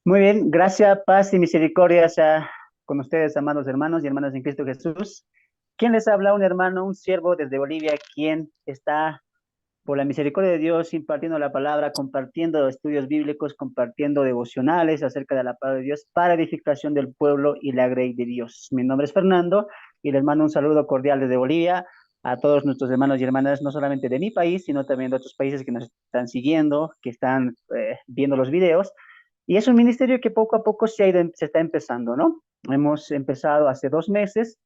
Muy bien, gracias, paz y misericordia sea con ustedes, amados hermanos y hermanas en Cristo Jesús. ¿Quién les habla? Un hermano, un siervo desde Bolivia, quien está por la misericordia de Dios impartiendo la palabra, compartiendo estudios bíblicos, compartiendo devocionales acerca de la palabra de Dios para edificación del pueblo y la grey de Dios. Mi nombre es Fernando y les mando un saludo cordial desde Bolivia a todos nuestros hermanos y hermanas, no solamente de mi país, sino también de otros países que nos están siguiendo, que están viendo los videos. Y es un ministerio que poco a poco se está empezando, ¿no? Hemos empezado hace 2 meses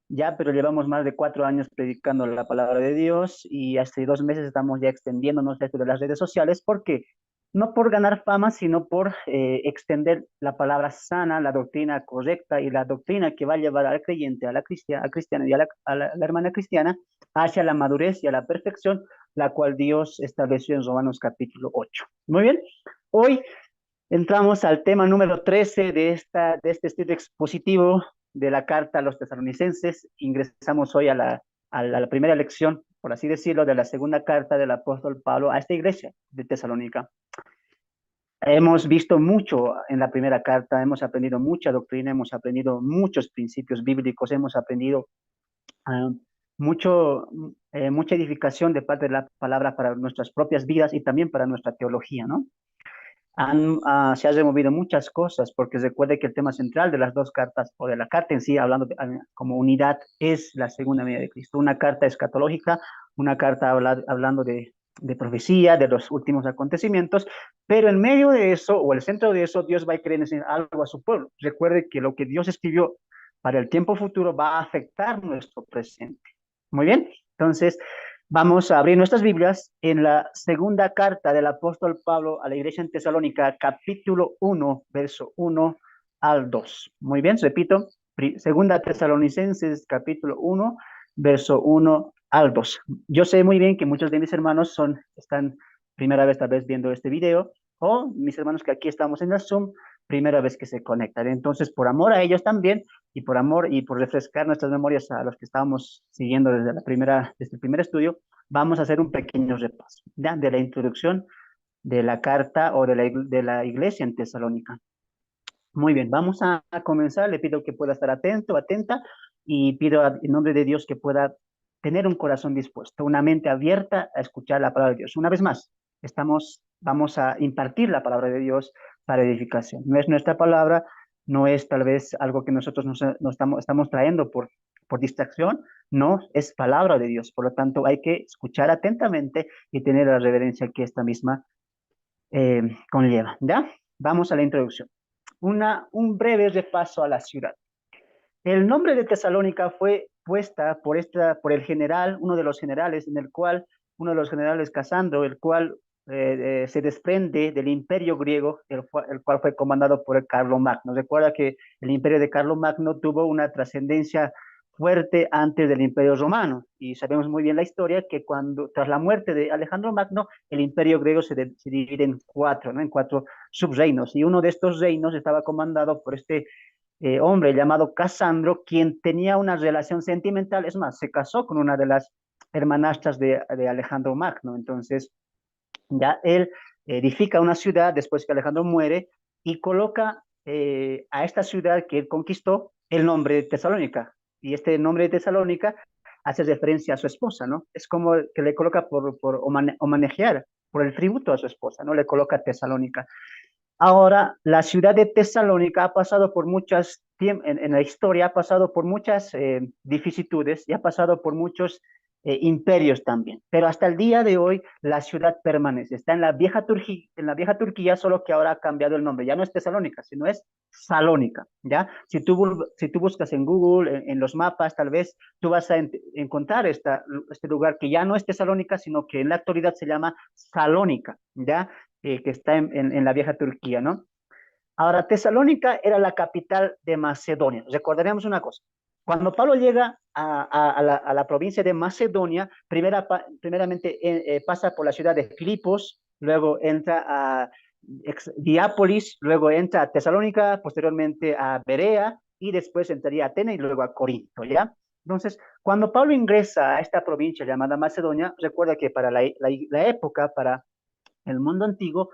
ya, pero llevamos más de 4 años predicando la palabra de Dios y hace 2 meses estamos ya extendiéndonos dentro de las redes sociales. ¿Por qué? No por ganar fama, sino por extender la palabra sana, la doctrina correcta y la doctrina que va a llevar al creyente, al cristiano y a la hermana cristiana hacia la madurez y a la perfección, la cual Dios estableció en Romanos capítulo 8. Muy bien, hoy entramos al tema número 13 de este estudio expositivo de la carta a los tesalonicenses. Ingresamos hoy a la primera lección, por así decirlo, de la segunda carta del apóstol Pablo a esta iglesia de Tesalónica. Hemos visto mucho en la primera carta, hemos aprendido mucha doctrina, hemos aprendido muchos principios bíblicos, hemos aprendido uh, mucho, mucha edificación de parte de la palabra para nuestras propias vidas y también para nuestra teología, ¿no? Se han removido muchas cosas, porque recuerde que el tema central de las dos cartas, o de la carta en sí, como unidad, es la segunda venida de Cristo. Una carta escatológica, una carta hablando de profecía, de los últimos acontecimientos, pero en medio de eso, o el centro de eso, Dios va a querer enseñar algo a su pueblo. Recuerde que lo que Dios escribió para el tiempo futuro va a afectar nuestro presente. Muy bien, entonces vamos a abrir nuestras Biblias en la segunda carta del apóstol Pablo a la iglesia en Tesalónica, capítulo 1, verso 1 al 2. Muy bien, repito, segunda Tesalonicenses, capítulo 1, verso 1 al 2. Yo sé muy bien que muchos de mis hermanos están primera vez tal vez viendo este video, o mis hermanos que aquí estamos en el Zoom, primera vez que se conectan. Entonces, por amor a ellos también, y por amor y por refrescar nuestras memorias a los que estábamos siguiendo desde el primer estudio, vamos a hacer un pequeño repaso, ¿ya? De la introducción de la carta o de la iglesia en Tesalónica. Muy bien, vamos a comenzar. Le pido que pueda estar atento, atenta, y pido en nombre de Dios que pueda tener un corazón dispuesto, una mente abierta a escuchar la palabra de Dios. Una vez más, vamos a impartir la palabra de Dios para edificación. No es nuestra palabra, no es tal vez algo que nosotros nos estamos trayendo por distracción, no, es palabra de Dios. Por lo tanto, hay que escuchar atentamente y tener la reverencia que esta misma conlleva. ¿Ya? Vamos a la introducción. Un breve repaso a la ciudad. El nombre de Tesalónica fue puesta por el general, uno de los generales, uno de los generales Casandro, el cual se desprende del imperio griego, el cual fue comandado por el Carlomagno. Recuerda que el imperio de Carlomagno tuvo una trascendencia fuerte antes del imperio romano, y sabemos muy bien la historia que tras la muerte de Alejandro Magno, el imperio griego se divide en cuatro, ¿no? En cuatro subreinos, y uno de estos reinos estaba comandado por este hombre llamado Casandro, quien tenía una relación sentimental, es más, se casó con una de las hermanastras de Alejandro Magno. Entonces, ya él edifica una ciudad después que Alejandro muere y coloca a esta ciudad que él conquistó el nombre de Tesalónica. Y este nombre de Tesalónica hace referencia a su esposa, ¿no? Es como que le coloca por homenajear, por el tributo a su esposa, ¿no? Le coloca Tesalónica. Ahora, la ciudad de Tesalónica ha pasado por en la historia ha pasado por muchas vicisitudes y ha pasado por muchos imperios también. Pero hasta el día de hoy la ciudad permanece. Está en la vieja Turquía, solo que ahora ha cambiado el nombre. Ya no es Tesalónica, sino es Salónica, ¿ya? Si tú buscas en Google, en los mapas, tal vez tú vas a encontrar este lugar que ya no es Tesalónica, sino que en la actualidad se llama Salónica, ¿ya? Que está en la vieja Turquía, ¿no? Ahora, Tesalónica era la capital de Macedonia. Recordaremos una cosa. Cuando Pablo llega a la provincia de Macedonia, primeramente pasa por la ciudad de Filipos, luego entra a Diápolis, luego entra a Tesalónica, posteriormente a Berea, y después entraría a Atenas y luego a Corinto, ¿ya? Entonces, cuando Pablo ingresa a esta provincia llamada Macedonia, recuerda que para la época, para el mundo antiguo,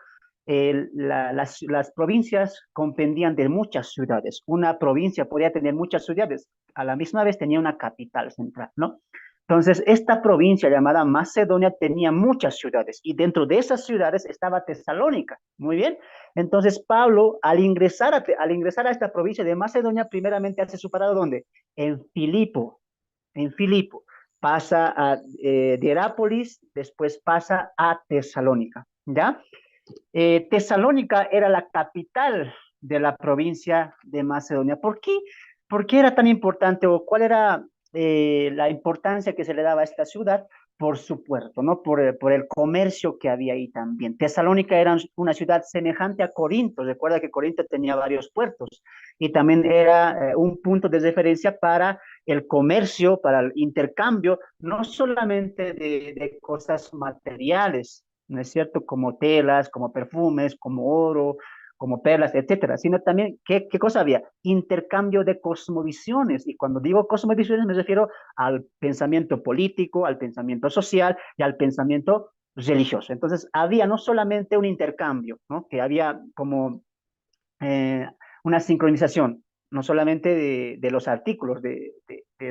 las provincias comprendían de muchas ciudades. Una provincia podía tener muchas ciudades, a la misma vez tenía una capital central, ¿no? Entonces, esta provincia llamada Macedonia tenía muchas ciudades y dentro de esas ciudades estaba Tesalónica. Muy bien. Entonces, Pablo, al ingresar a esta provincia de Macedonia, primeramente hace su parada ¿dónde? En Filipo. En Filipo. Pasa de Herápolis, después pasa a Tesalónica. ¿Ya? Tesalónica era la capital de la provincia de Macedonia. ¿Por qué era tan importante o cuál era la importancia que se le daba a esta ciudad? Por su puerto, ¿no? Por el comercio que había ahí también. Tesalónica era una ciudad semejante a Corinto. Recuerda que Corinto tenía varios puertos y también era un punto de referencia para el comercio, para el intercambio, no solamente de cosas materiales, ¿no es cierto? Como telas, como perfumes, como oro, como perlas, etcétera, sino también, ¿qué cosa había? Intercambio de cosmovisiones. Y cuando digo cosmovisiones me refiero al pensamiento político, al pensamiento social y al pensamiento religioso. Entonces, había no solamente un intercambio, ¿no? Que había como eh, una sincronización, no solamente de los artículos de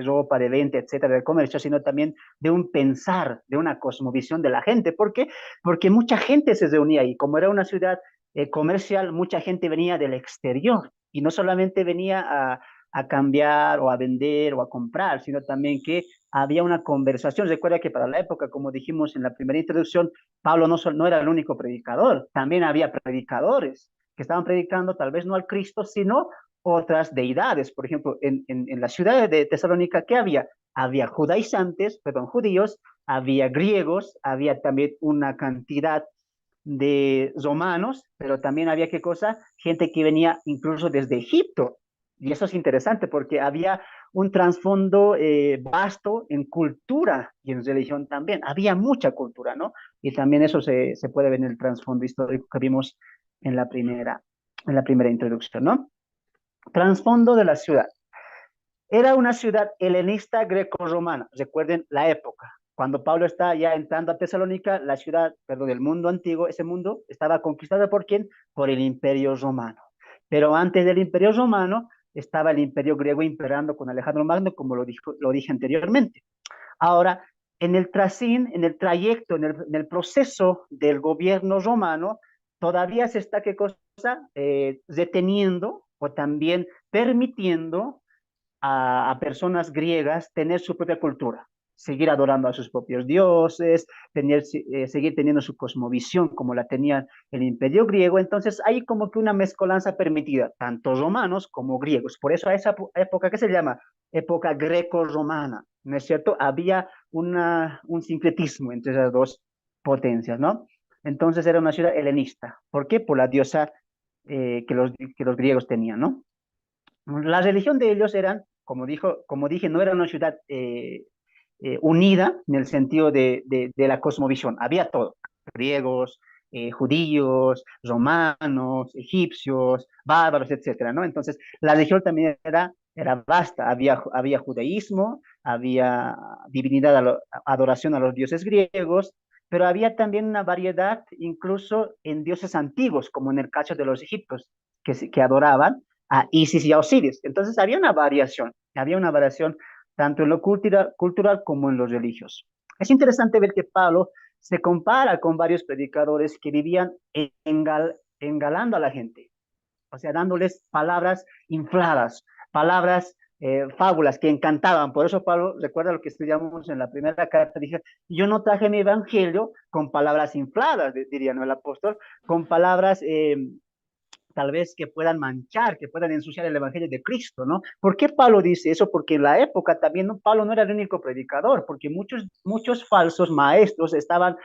ropa, de venta, etcétera, del comercio, sino también de un pensar, de una cosmovisión de la gente. ¿Por qué? Porque mucha gente se reunía ahí. Como era una ciudad comercial, mucha gente venía del exterior y no solamente venía a cambiar o a vender o a comprar, sino también que había una conversación. Recuerda que para la época, como dijimos en la primera introducción, Pablo no era el único predicador, también había predicadores que estaban predicando tal vez no al Cristo, sino otras deidades. Por ejemplo, en la ciudad de Tesalónica, ¿qué había? Había judaizantes, perdón, judíos, había griegos, había también una cantidad de romanos, pero también había qué cosa, gente que venía incluso desde Egipto. Y eso es interesante porque había un trasfondo vasto en cultura y en religión también. Había mucha cultura, ¿no? Y también eso se puede ver en el trasfondo histórico que vimos en en la primera introducción, ¿no? Trasfondo de la ciudad. Era una ciudad helenista greco-romana. Recuerden la época. Cuando Pablo está ya entrando a Tesalónica, la ciudad, perdón, el mundo antiguo, ese mundo estaba conquistado por quién? Por el Imperio Romano. Pero antes del Imperio Romano estaba el Imperio griego imperando con Alejandro Magno, como lo dije anteriormente. Ahora, en el trayecto, en el proceso del gobierno romano, todavía se está, ¿qué cosa? Deteniendo o también permitiendo a personas griegas tener su propia cultura, seguir adorando a sus propios dioses, seguir teniendo su cosmovisión como la tenía el imperio griego. Entonces hay como que una mezcolanza permitida, tanto romanos como griegos. Por eso a esa época que se llama época greco-romana, ¿no es cierto? Había un sincretismo entre esas dos potencias, ¿no? Entonces era una ciudad helenista. ¿Por qué? Por la diosa que los griegos tenían, ¿no? La religión de ellos eran, como dije, no era una ciudad unida en el sentido de la cosmovisión. Había todo, griegos, judíos, romanos, egipcios, bárbaros, etcétera, ¿no? Entonces, la religión también era vasta. Había judaísmo, había divinidad, adoración a los dioses griegos, pero había también una variedad incluso en dioses antiguos, como en el caso de los egipcios, que adoraban a Isis y a Osiris. Entonces había una variación tanto en lo cultural como en lo religioso. Es interesante ver que Pablo se compara con varios predicadores que vivían engalando a la gente, o sea, dándoles palabras infladas, palabras, fábulas que encantaban. Por eso Pablo, recuerda lo que estudiamos en la primera carta, dije, yo no traje mi evangelio con palabras infladas, diría ¿no? el apóstol, con palabras tal vez que puedan manchar, que puedan ensuciar el Evangelio de Cristo, ¿no? ¿Por qué Pablo dice eso? Porque en la época también ¿no? Pablo no era el único predicador, porque muchos falsos maestros estaban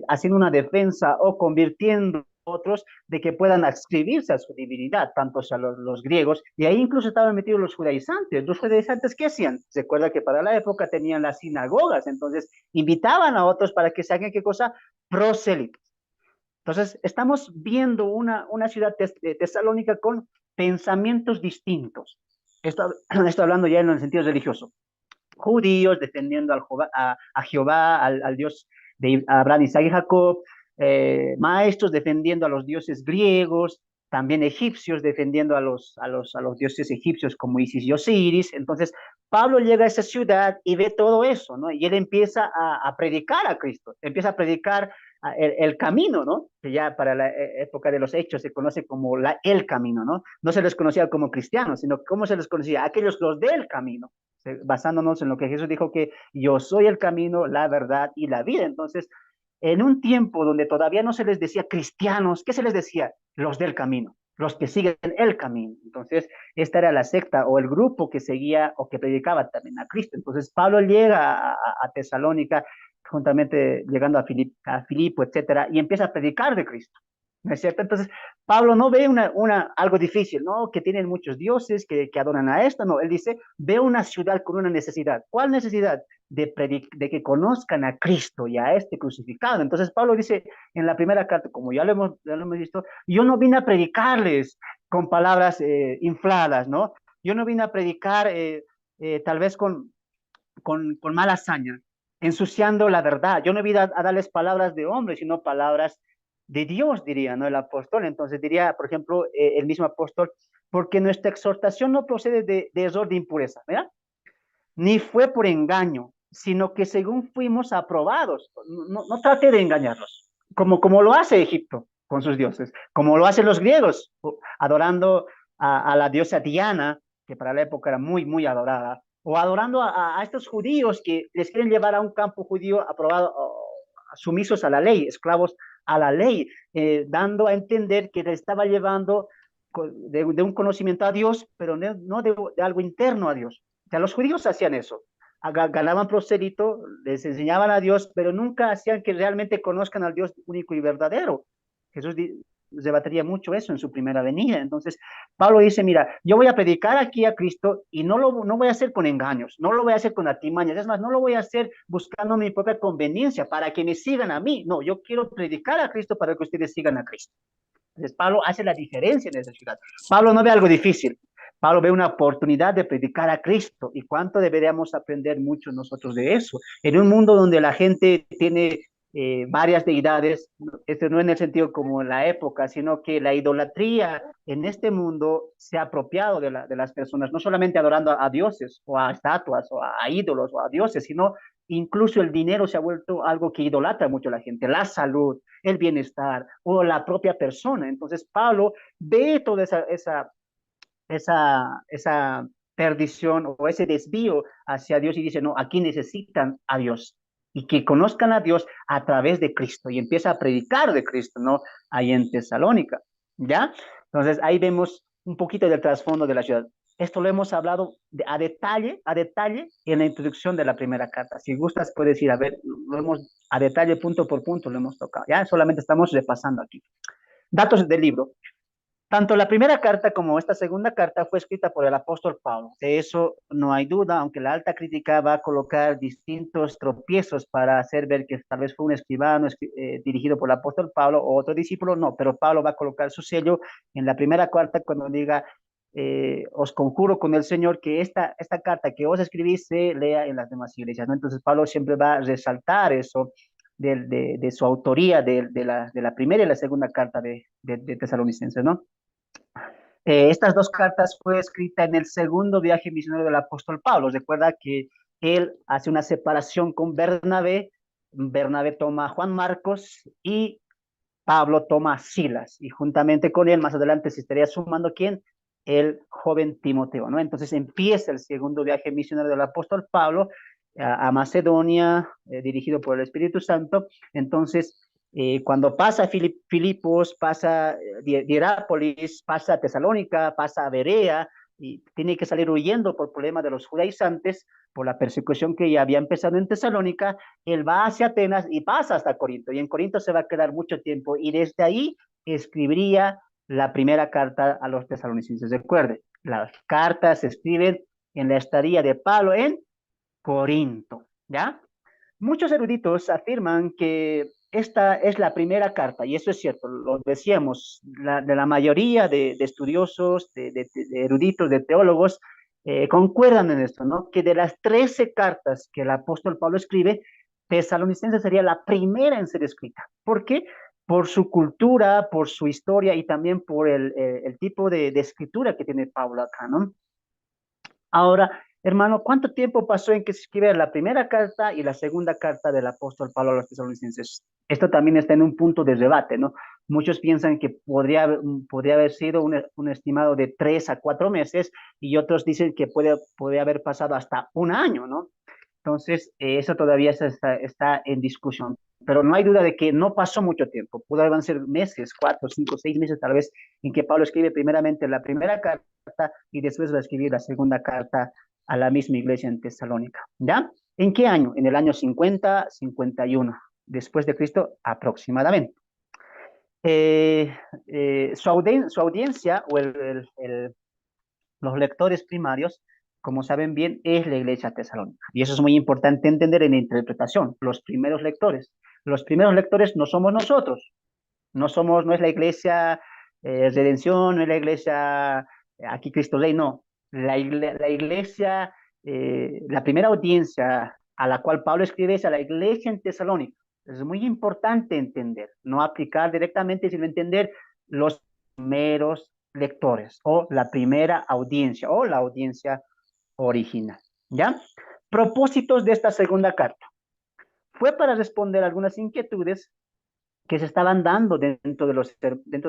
haciendo una defensa o convirtiendo otros de que puedan adscribirse a su divinidad, tanto a los griegos, y ahí incluso estaban metidos los judaizantes. ¿Los judaizantes qué hacían? Recuerda que para la época tenían las sinagogas, entonces invitaban a otros para que se hagan qué cosa, prosélitos. Entonces, estamos viendo una ciudad tesalónica con pensamientos distintos. Esto hablando ya en el sentido religioso. Judíos defendiendo a Jehová, al Dios de Abraham, Isaac y Jacob, maestros defendiendo a los dioses griegos, también egipcios defendiendo a los dioses egipcios como Isis y Osiris. Entonces, Pablo llega a esa ciudad y ve todo eso, ¿no? Y él empieza a predicar a Cristo, empieza a predicar el camino, ¿no? Que ya para la época de los hechos se conoce como el camino, ¿no? No se les conocía como cristianos, sino como se les conocía, aquellos los del camino, basándonos en lo que Jesús dijo que yo soy el camino, la verdad y la vida. Entonces, en un tiempo donde todavía no se les decía cristianos, ¿qué se les decía? Los del camino, los que siguen el camino. Entonces, esta era la secta o el grupo que seguía o que predicaba también a Cristo. Entonces, Pablo llega a Tesalónica, juntamente llegando a Filipo, etcétera, y empieza a predicar de Cristo. ¿No es cierto? Entonces, Pablo no ve algo difícil, ¿no? Que tienen muchos dioses, que adoran a esto, no. Él dice, ve una ciudad con una necesidad. ¿Cuál necesidad? De que conozcan a Cristo y a este crucificado. Entonces, Pablo dice en la primera carta, como ya lo hemos visto, yo no vine a predicarles con palabras infladas, ¿no? Yo no vine a predicar tal vez con mala hazaña, ensuciando la verdad. Yo no vine a darles palabras de hombre, sino palabras de Dios, diría, ¿no? El apóstol. Entonces diría, por ejemplo, el mismo apóstol, porque nuestra exhortación no procede de error de impureza, ¿verdad? Ni fue por engaño, sino que según fuimos aprobados. No trate de engañarlos, como lo hace Egipto con sus dioses, como lo hacen los griegos, adorando a la diosa Diana, que para la época era muy, muy adorada, o adorando a estos judíos que les quieren llevar a un campo judío aprobado, sumisos a la ley, esclavos a la ley, dando a entender que les estaba llevando de un conocimiento a Dios, pero no de algo interno a Dios. O sea, los judíos hacían eso, ganaban prosélito, les enseñaban a Dios, pero nunca hacían que realmente conozcan al Dios único y verdadero. Jesús debatiría mucho eso en su primera venida. Entonces, Pablo dice, mira, yo voy a predicar aquí a Cristo y no voy a hacer con engaños, no lo voy a hacer con artimañas, es más, no lo voy a hacer buscando mi propia conveniencia para que me sigan a mí. No, yo quiero predicar a Cristo para que ustedes sigan a Cristo. Entonces, Pablo hace la diferencia en esa ciudad. Pablo no ve algo difícil. Pablo ve una oportunidad de predicar a Cristo. ¿Y cuánto deberíamos aprender mucho nosotros de eso? En un mundo donde la gente tiene varias deidades, esto no en el sentido como en la época, sino que la idolatría en este mundo se ha apropiado de las personas, no solamente adorando a dioses o a estatuas o a ídolos o a dioses, sino incluso el dinero se ha vuelto algo que idolatra mucho a la gente, la salud, el bienestar o la propia persona. Entonces Pablo ve toda esa perdición o ese desvío hacia Dios y dice, no, aquí necesitan a Dios y que conozcan a Dios a través de Cristo y empieza a predicar de Cristo, ¿no? Ahí en Tesalónica, ¿ya? Entonces ahí vemos un poquito del trasfondo de la ciudad. Esto lo hemos hablado a detalle en la introducción de la primera carta. Si gustas, puedes ir a ver, lo hemos a detalle, punto por punto, lo hemos tocado. Ya solamente estamos repasando aquí. Datos del libro. Tanto la primera carta como esta segunda carta fue escrita por el apóstol Pablo. De eso no hay duda, aunque la alta crítica va a colocar distintos tropiezos para hacer ver que tal vez fue un escribano dirigido por el apóstol Pablo o otro discípulo, no, pero Pablo va a colocar su sello en la primera carta cuando diga, os conjuro con el Señor que esta carta que os escribí se lea en las demás iglesias, ¿no? Entonces Pablo siempre va a resaltar eso de su autoría de la primera y la segunda carta de Tesalonicenses, ¿no? Estas dos cartas fue escrita en el segundo viaje misionero del apóstol Pablo. Recuerda que él hace una separación con Bernabé, Bernabé toma a Juan Marcos y Pablo toma a Silas, y juntamente con él más adelante se estaría sumando ¿quién? El joven Timoteo, ¿no? Entonces empieza el segundo viaje misionero del apóstol Pablo a Macedonia, dirigido por el Espíritu Santo. Entonces, cuando pasa a Filipos, pasa Hierápolis, pasa a Tesalónica, pasa a Berea, y tiene que salir huyendo por problema de los judaizantes, por la persecución que ya había empezado en Tesalónica. Él va hacia Atenas y pasa hasta Corinto, y en Corinto se va a quedar mucho tiempo, y desde ahí escribiría la primera carta a los tesalonicenses. Recuerde, las cartas se escriben en la estadía de Pablo en Corinto, ¿ya? Muchos eruditos afirman que esta es la primera carta, y eso es cierto, lo decíamos, de la mayoría de estudiosos, de eruditos, de teólogos, concuerdan en esto, ¿no? Que de las 13 cartas que el apóstol Pablo escribe, Tesalonicenses sería la primera en ser escrita. ¿Por qué? por su cultura, por su historia y también por el tipo de escritura que tiene Pablo acá, ¿no? Ahora, hermano, ¿cuánto tiempo pasó en que se escribe la primera carta y la segunda carta del apóstol Pablo a los tesalonicenses? Esto también está en un punto de debate, ¿no? Muchos piensan que podría haber sido un estimado de 3 a 4 meses y otros dicen que puede haber pasado hasta un año, ¿no? Entonces, eso todavía está en discusión. Pero no hay duda de que no pasó mucho tiempo. Pudo ser meses, 4, 5, 6 meses tal vez, en que Pablo escribe primeramente la primera carta y después va a escribir la segunda carta a la misma iglesia en Tesalónica. ¿Ya? ¿En qué año? En el año 50, 51, después de Cristo aproximadamente. Su audiencia o los lectores primarios, como saben bien, es la iglesia tesalónica. Y eso es muy importante entender en la interpretación. Los primeros lectores. Los primeros lectores no somos nosotros. No es la iglesia Redención, no es la iglesia aquí Cristo Rey, no. La iglesia, la primera audiencia a la cual Pablo escribe es a la iglesia en Tesalónica. Es muy importante entender, no aplicar directamente, sino entender los primeros lectores o la primera audiencia o la audiencia original. ¿Ya? Propósitos de esta segunda carta. Fue para responder algunas inquietudes que se estaban dando dentro de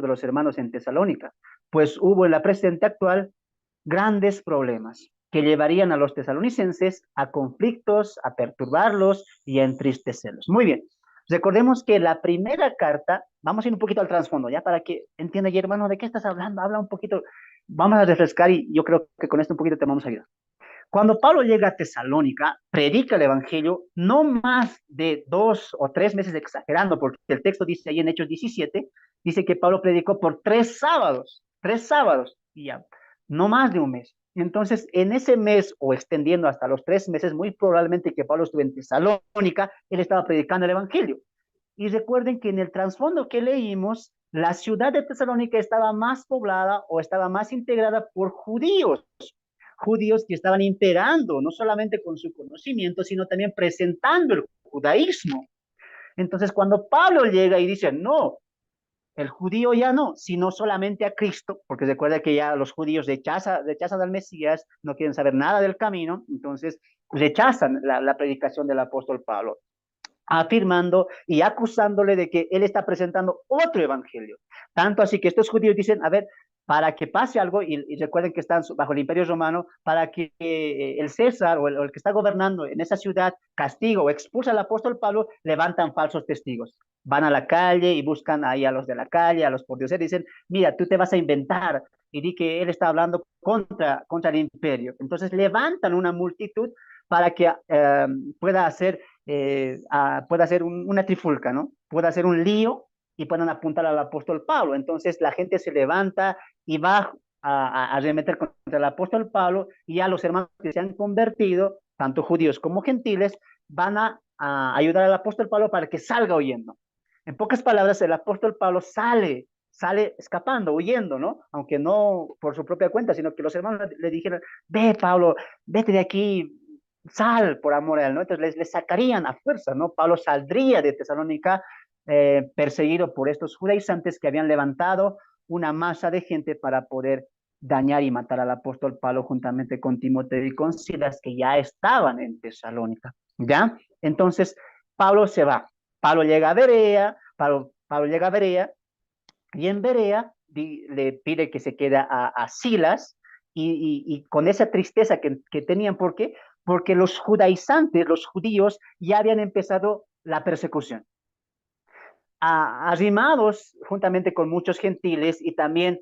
los hermanos en Tesalónica, pues hubo en la presente actual grandes problemas que llevarían a los tesalonicenses a conflictos, a perturbarlos y a entristecerlos. Muy bien, recordemos que la primera carta, vamos a ir un poquito al trasfondo, ya para que entienda, y hermano, ¿de qué estás hablando? Habla un poquito, vamos a refrescar y yo creo que con esto un poquito te vamos a ayudar. Cuando Pablo llega a Tesalónica, predica el Evangelio no más de 2 o 3 meses, exagerando, porque el texto dice ahí en Hechos 17, dice que Pablo predicó por 3 sábados, y ya, no más de un mes. Entonces, en ese mes, o extendiendo hasta los 3 meses, muy probablemente que Pablo estuvo en Tesalónica, él estaba predicando el Evangelio. Y recuerden que en el trasfondo que leímos, la ciudad de Tesalónica estaba más poblada o estaba más integrada por judíos que estaban imperando, no solamente con su conocimiento, sino también presentando el judaísmo. Entonces, cuando Pablo llega y dice, no, el judío ya no, sino solamente a Cristo, porque recuerda que ya los judíos rechazan al Mesías, no quieren saber nada del camino, entonces rechazan la predicación del apóstol Pablo, afirmando y acusándole de que él está presentando otro evangelio. Tanto así que estos judíos dicen, a ver, para que pase algo, y recuerden que están bajo el imperio romano, para que el César o el que está gobernando en esa ciudad castiga o expulsa al apóstol Pablo, levantan falsos testigos. Van a la calle y buscan ahí a los de la calle, a los pordioseros, y dicen, mira, tú te vas a inventar y di que él está hablando contra el imperio. Entonces levantan una multitud para que pueda hacer una trifulca, ¿no? Pueda hacer un lío y puedan apuntar al apóstol Pablo. Entonces la gente se levanta y va a arremeter contra el apóstol Pablo, y ya los hermanos que se han convertido, tanto judíos como gentiles, van a ayudar al apóstol Pablo para que salga huyendo. En pocas palabras, el apóstol Pablo sale escapando, huyendo, ¿no? Aunque no por su propia cuenta, sino que los hermanos le dijeron, ve Pablo, vete de aquí, sal por amor a él, ¿no? Entonces les sacarían a fuerza, ¿no? Pablo saldría de Tesalónica perseguido por estos judaizantes que habían levantado una masa de gente para poder dañar y matar al apóstol Pablo juntamente con Timoteo y con Silas, que ya estaban en Tesalónica, ¿ya? Entonces, Pablo se va. Pablo llega a Berea, Pablo llega a Berea, y en Berea le pide que se quede a Silas, y con esa tristeza que tenían, ¿por qué? Porque los judaizantes, los judíos, ya habían empezado la persecución. Arrimados juntamente con muchos gentiles y también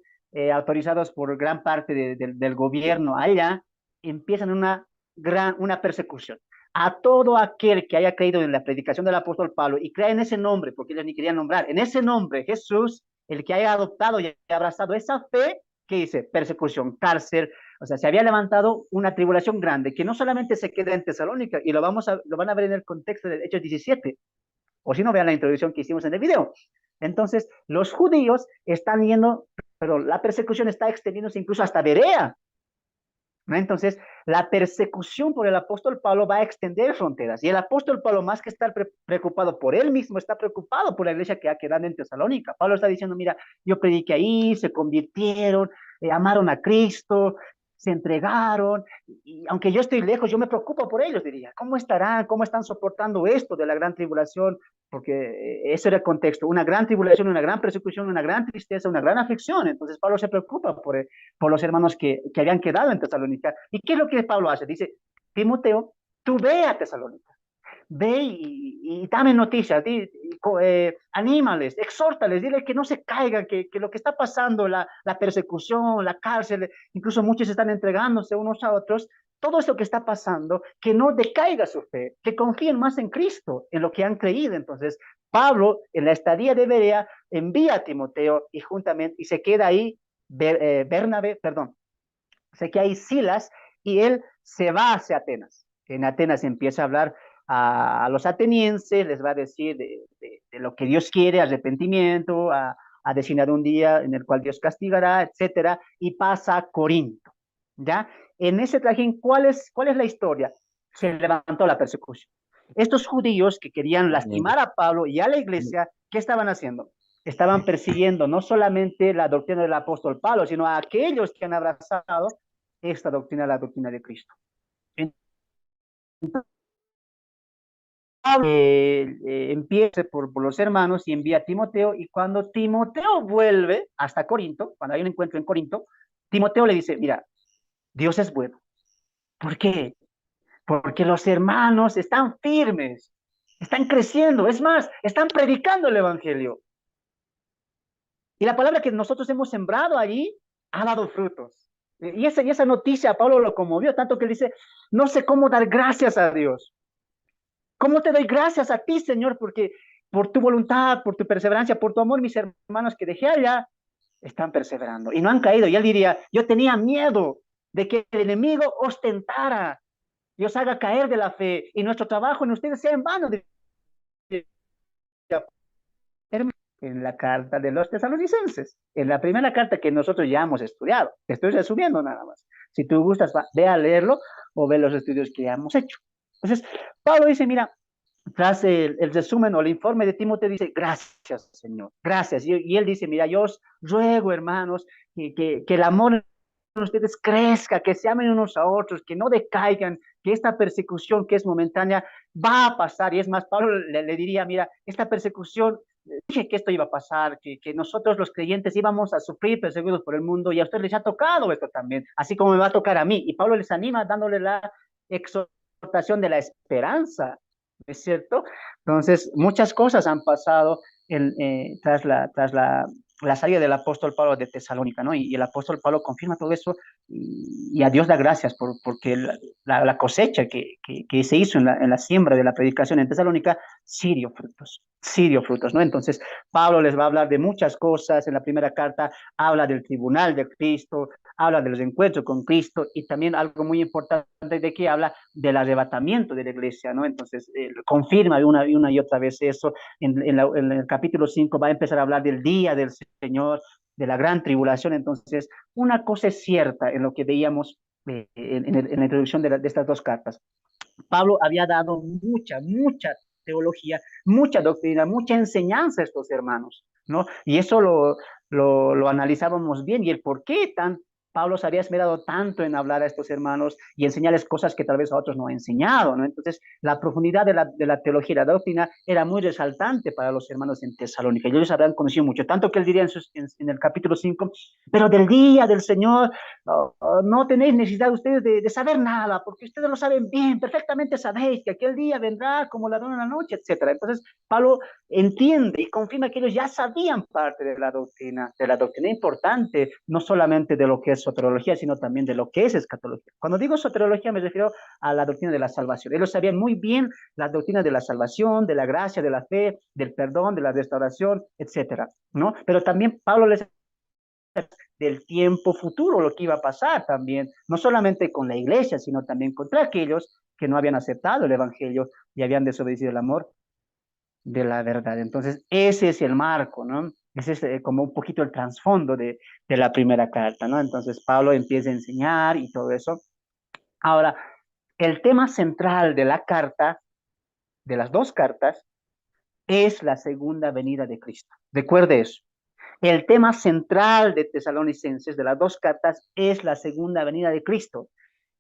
autorizados por gran parte del gobierno allá, empiezan una persecución. A todo aquel que haya creído en la predicación del apóstol Pablo y crea en ese nombre, porque ellos ni querían nombrar, en ese nombre, Jesús, el que haya adoptado y abrazado esa fe, ¿qué dice? Persecución, cárcel. O sea, se había levantado una tribulación grande que no solamente se queda en Tesalónica, y lo van a ver en el contexto de Hechos 17, o si no, vean la introducción que hicimos en el video. Entonces, los judíos están yendo, pero la persecución está extendiéndose incluso hasta Berea. ¿no? Entonces, la persecución por el apóstol Pablo va a extender fronteras. Y el apóstol Pablo, más que estar preocupado por él mismo, está preocupado por la iglesia que ha quedado en Tesalónica. Pablo está diciendo, mira, yo prediqué ahí, se convirtieron, amaron a Cristo, se entregaron, y aunque yo estoy lejos, yo me preocupo por ellos, diría. ¿Cómo estarán? ¿Cómo están soportando esto de la gran tribulación? Porque ese era el contexto, una gran tribulación, una gran persecución, una gran tristeza, una gran aflicción. Entonces Pablo se preocupa por los hermanos que habían quedado en Tesalónica. ¿Y qué es lo que Pablo hace? Dice, Timoteo, tú ve a Tesalónica, ve y dame noticias, anímales, exhórtales, dile que no se caigan, que lo que está pasando, la persecución, la cárcel, incluso muchos están entregándose unos a otros, todo eso que está pasando, que no decaiga su fe, que confíen más en Cristo, en lo que han creído. Entonces, Pablo, en la estadía de Berea, envía a Timoteo y se queda ahí Bernabé, perdón, se queda ahí Silas y él se va hacia Atenas. En Atenas empieza a hablar a los atenienses, les va a decir de lo que Dios quiere, arrepentimiento, a designar un día en el cual Dios castigará, etcétera, y pasa a Corinto, ¿ya? En ese trajín, cuál es la historia? Se levantó la persecución. Estos judíos que querían lastimar a Pablo y a la iglesia, ¿qué estaban haciendo? Estaban persiguiendo no solamente la doctrina del apóstol Pablo, sino a aquellos que han abrazado esta doctrina, la doctrina de Cristo. Entonces, Pablo empieza por los hermanos y envía a Timoteo, y cuando Timoteo vuelve hasta Corinto, cuando hay un encuentro en Corinto, Timoteo le dice, mira, Dios es bueno. ¿Por qué? Porque los hermanos están firmes, están creciendo, es más, están predicando el Evangelio. Y la palabra que nosotros hemos sembrado allí ha dado frutos. Y esa noticia a Pablo lo conmovió, tanto que él dice, no sé cómo dar gracias a Dios. ¿Cómo te doy gracias a ti, Señor? Porque por tu voluntad, por tu perseverancia, por tu amor, mis hermanos que dejé allá están perseverando y no han caído. Y él diría, yo tenía miedo de que el enemigo ostentara, Dios haga caer de la fe y nuestro trabajo en ustedes sea en vano. En la carta de los tesalonicenses, en la primera carta que nosotros ya hemos estudiado. Te estoy resumiendo nada más. Si tú gustas, ve a leerlo o ve los estudios que ya hemos hecho. Entonces, Pablo dice, mira, tras el resumen o el informe de Timoteo, dice, gracias, Señor, gracias. Y él dice, mira, yo os ruego, hermanos, que el amor en ustedes crezca, que se amen unos a otros, que no decaigan, que esta persecución que es momentánea va a pasar. Y es más, Pablo le diría, mira, esta persecución, dije que esto iba a pasar, que nosotros los creyentes íbamos a sufrir perseguidos por el mundo y a ustedes les ha tocado esto también, así como me va a tocar a mí. Y Pablo les anima dándole la exhortación de la esperanza, ¿es cierto? Entonces, muchas cosas han pasado tras la salida del apóstol Pablo de Tesalónica, ¿no? Y el apóstol Pablo confirma todo eso y a Dios da gracias porque la cosecha que se hizo en la siembra de la predicación en Tesalónica sí dio frutos, ¿no? Entonces, Pablo les va a hablar de muchas cosas. En la primera carta habla del tribunal de Cristo, habla de los encuentros con Cristo y también algo muy importante de que habla del arrebatamiento de la iglesia, ¿no? Entonces, confirma una y otra vez eso. En el capítulo 5 va a empezar a hablar del día del Señor, de la gran tribulación. Entonces, una cosa es cierta en lo que veíamos en la introducción de estas dos cartas. Pablo había dado mucha teología, mucha doctrina, mucha enseñanza a estos hermanos, ¿no? Y eso lo analizábamos bien y el por qué Pablo se había esmerado tanto en hablar a estos hermanos y enseñarles cosas que tal vez a otros no ha enseñado, ¿no? Entonces, la profundidad de la teología y la doctrina era muy resaltante para los hermanos en Tesalónica. Y ellos habían conocido mucho, tanto que él diría en el capítulo 5, pero del día del Señor no tenéis necesidad ustedes de saber nada, porque ustedes lo saben bien, perfectamente sabéis que aquel día vendrá como ladrón en la noche, etcétera. Entonces, Pablo entiende y confirma que ellos ya sabían parte de la doctrina importante, no solamente de lo que es soteriología, sino también de lo que es escatología. Cuando digo soteriología me refiero a la doctrina de la salvación. Ellos sabían muy bien la doctrina de la salvación, de la gracia, de la fe, del perdón, de la restauración, etcétera, ¿no? Pero también Pablo les del tiempo futuro, lo que iba a pasar también, no solamente con la iglesia, sino también contra aquellos que no habían aceptado el evangelio y habían desobedecido el amor de la verdad. Entonces, ese es el marco, ¿no? Ese es como un poquito el trasfondo de la primera carta, ¿no? Entonces, Pablo empieza a enseñar y todo eso. Ahora, el tema central de la carta, de las dos cartas, es la segunda venida de Cristo. Recuerde eso. El tema central de Tesalonicenses, de las dos cartas, es la segunda venida de Cristo.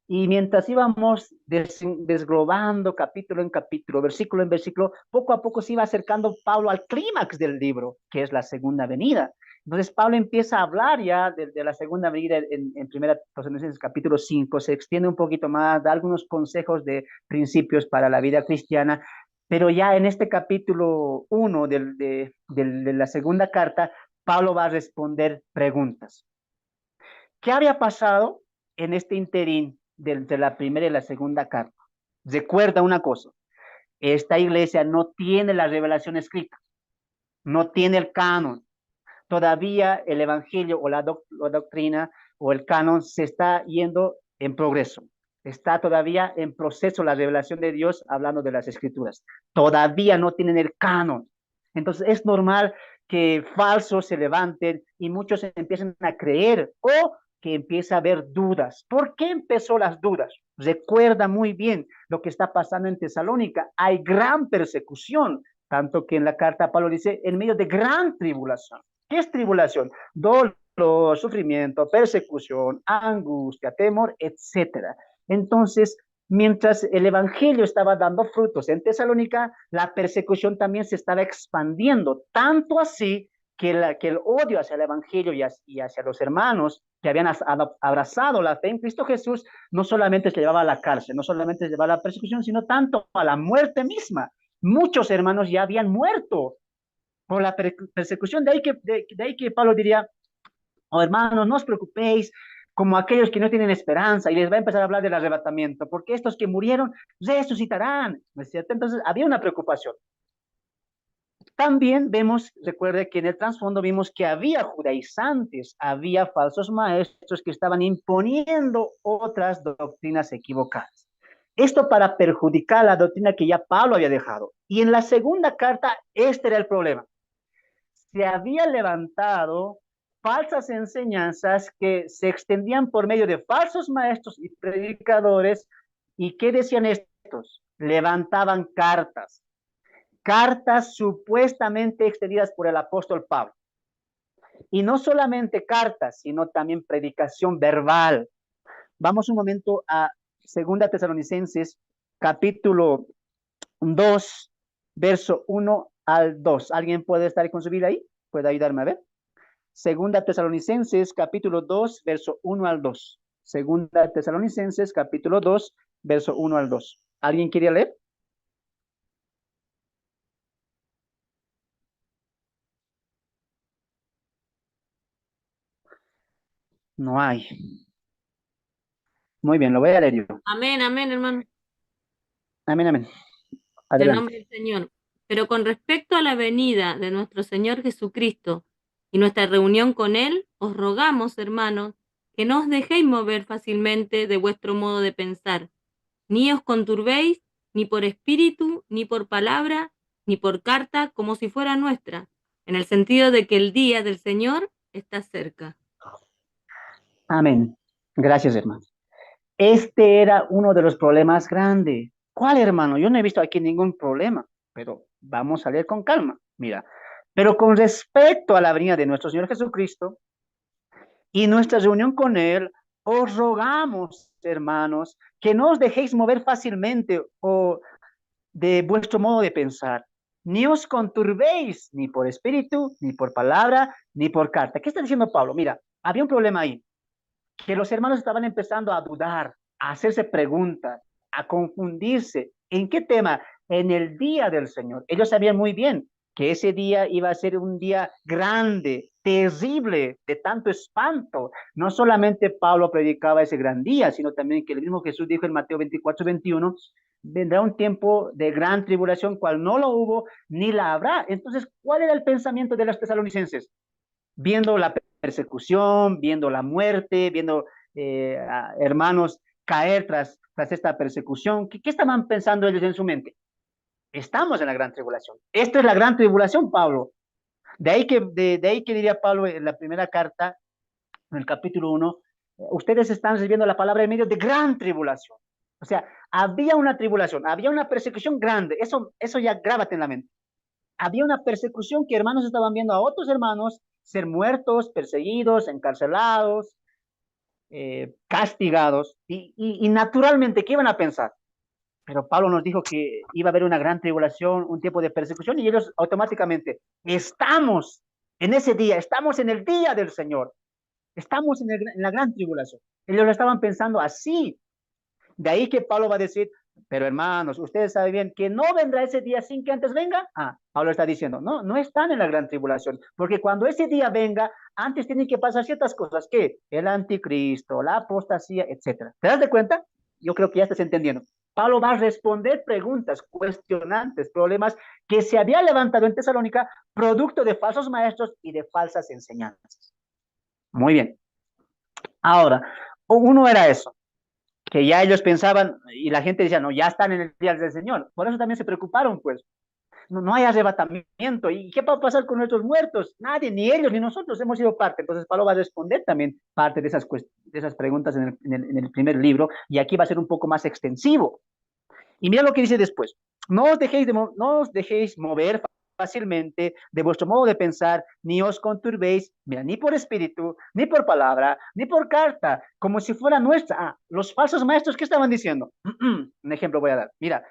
Y mientras íbamos desglobando capítulo en capítulo, versículo en versículo, poco a poco se iba acercando Pablo al clímax del libro, que es la segunda venida. Entonces Pablo empieza a hablar ya de la segunda venida en Primera Tesalonicenses capítulo 5, se extiende un poquito más, da algunos consejos de principios para la vida cristiana, pero ya en este capítulo 1 de la segunda carta, Pablo va a responder preguntas. ¿Qué había pasado en este interín de la primera y la segunda carta? Recuerda una cosa, esta iglesia no tiene la revelación escrita, no tiene el canon. Todavía el evangelio o la doctrina o el canon se está yendo en progreso. Está todavía en proceso la revelación de Dios hablando de las escrituras. Todavía no tienen el canon. Entonces es normal que falsos se levanten y muchos empiecen a creer o que empiece a haber dudas. ¿Por qué empezó las dudas? Recuerda muy bien lo que está pasando en Tesalónica. Hay gran persecución, tanto que en la carta Pablo dice, en medio de gran tribulación. ¿Qué es tribulación? Dolor, sufrimiento, persecución, angustia, temor, etcétera. Entonces, mientras el evangelio estaba dando frutos en Tesalónica, la persecución también se estaba expandiendo, tanto así que el odio hacia el evangelio y hacia los hermanos que habían abrazado la fe en Cristo Jesús, no solamente se llevaba a la cárcel, no solamente se llevaba a la persecución, sino tanto a la muerte misma. Muchos hermanos ya habían muerto por la persecución. De ahí que Pablo diría, oh, hermanos, no os preocupéis como aquellos que no tienen esperanza, y les va a empezar a hablar del arrebatamiento, porque estos que murieron resucitarán, ¿no es cierto? Entonces había una preocupación. También vemos, recuerde que en el trasfondo vimos que había judaizantes, había falsos maestros que estaban imponiendo otras doctrinas equivocadas. Esto para perjudicar la doctrina que ya Pablo había dejado. Y en la segunda carta, este era el problema. Se había levantado falsas enseñanzas que se extendían por medio de falsos maestros y predicadores. ¿Y qué decían estos? Levantaban cartas, cartas supuestamente extendidas por el apóstol Pablo. Y no solamente cartas, sino también predicación verbal. Vamos un momento a Segunda Tesalonicenses, capítulo 2, verso 1 al 2. ¿Alguien puede estar con su vida ahí? ¿Puede ayudarme a ver? Segunda Tesalonicenses, capítulo 2, verso 1 al 2. Segunda Tesalonicenses, capítulo 2, verso 1 al 2. ¿Alguien quiere leer? No hay. Muy bien, lo voy a leer yo. Amén, amén, hermano, Amén, amén. en el Adelante. nombre del Señor. Pero con respecto a la venida de nuestro Señor Jesucristo y nuestra reunión con Él, os rogamos, hermanos, que no os dejéis mover fácilmente de vuestro modo de pensar, ni os conturbéis, ni por espíritu, ni por palabra, ni por carta, como si fuera nuestra, en el sentido de que el día del Señor está cerca. Amén. Gracias, hermano. Este era uno de los problemas grandes. ¿Cuál, hermano? Yo no he visto aquí ningún problema, pero vamos a leer con calma. Mira, pero con respecto a la venida de nuestro Señor Jesucristo y nuestra reunión con Él, os rogamos, hermanos, que no os dejéis mover fácilmente o de vuestro modo de pensar, ni os conturbéis ni por espíritu, ni por palabra, ni por carta. ¿Qué está diciendo Pablo? Mira, había un problema ahí, que los hermanos estaban empezando a dudar, a hacerse preguntas, a confundirse. ¿En qué tema? En el día del Señor. Ellos sabían muy bien que ese día iba a ser un día grande, terrible, de tanto espanto. No solamente Pablo predicaba ese gran día, sino también que el mismo Jesús dijo en Mateo 24, 21, vendrá un tiempo de gran tribulación, cual no lo hubo ni la habrá. Entonces, ¿cuál era el pensamiento de los tesalonicenses? Viendo la persecución, viendo la muerte, viendo a hermanos caer tras esta persecución. ¿Qué estaban pensando ellos en su mente? Estamos en la gran tribulación. Esto es la gran tribulación, Pablo. De ahí que diría Pablo en la primera carta, en el capítulo 1, ustedes están recibiendo la palabra en medio de gran tribulación. O sea, había una tribulación, había una persecución grande. Eso ya grábate en la mente. Había una persecución que hermanos estaban viendo a otros hermanos ser muertos, perseguidos, encarcelados, castigados. Y naturalmente, ¿qué iban a pensar? Pero Pablo nos dijo que iba a haber una gran tribulación, un tiempo de persecución, y ellos automáticamente, estamos en ese día, estamos en el día del Señor, estamos en la gran tribulación. Ellos lo estaban pensando así. De ahí que Pablo va a decir, pero hermanos, ustedes saben bien que no vendrá ese día sin que antes venga. Ah, Pablo está diciendo, no, no están en la gran tribulación, porque cuando ese día venga, antes tienen que pasar ciertas cosas, que el anticristo, la apostasía, etcétera. ¿Te das de cuenta? Yo creo que ya estás entendiendo. Pablo va a responder preguntas, cuestionantes, problemas que se había levantado en Tesalónica, producto de falsos maestros y de falsas enseñanzas. Muy bien. Ahora, uno era eso, que ya ellos pensaban, y la gente decía, no, ya están en el día del Señor. Por eso también se preocuparon, pues. No, no hay arrebatamiento. ¿Y qué va a pasar con nuestros muertos? Nadie, ni ellos, ni nosotros hemos sido parte. Entonces, Pablo va a responder también parte de esas preguntas en el primer libro, y aquí va a ser un poco más extensivo. Y mira lo que dice después. No os dejéis mover fácilmente de vuestro modo de pensar, ni os conturbéis, mira, ni por espíritu, ni por palabra, ni por carta, como si fuera nuestra. Ah, los falsos maestros, ¿qué estaban diciendo? Un ejemplo voy a dar. Mira,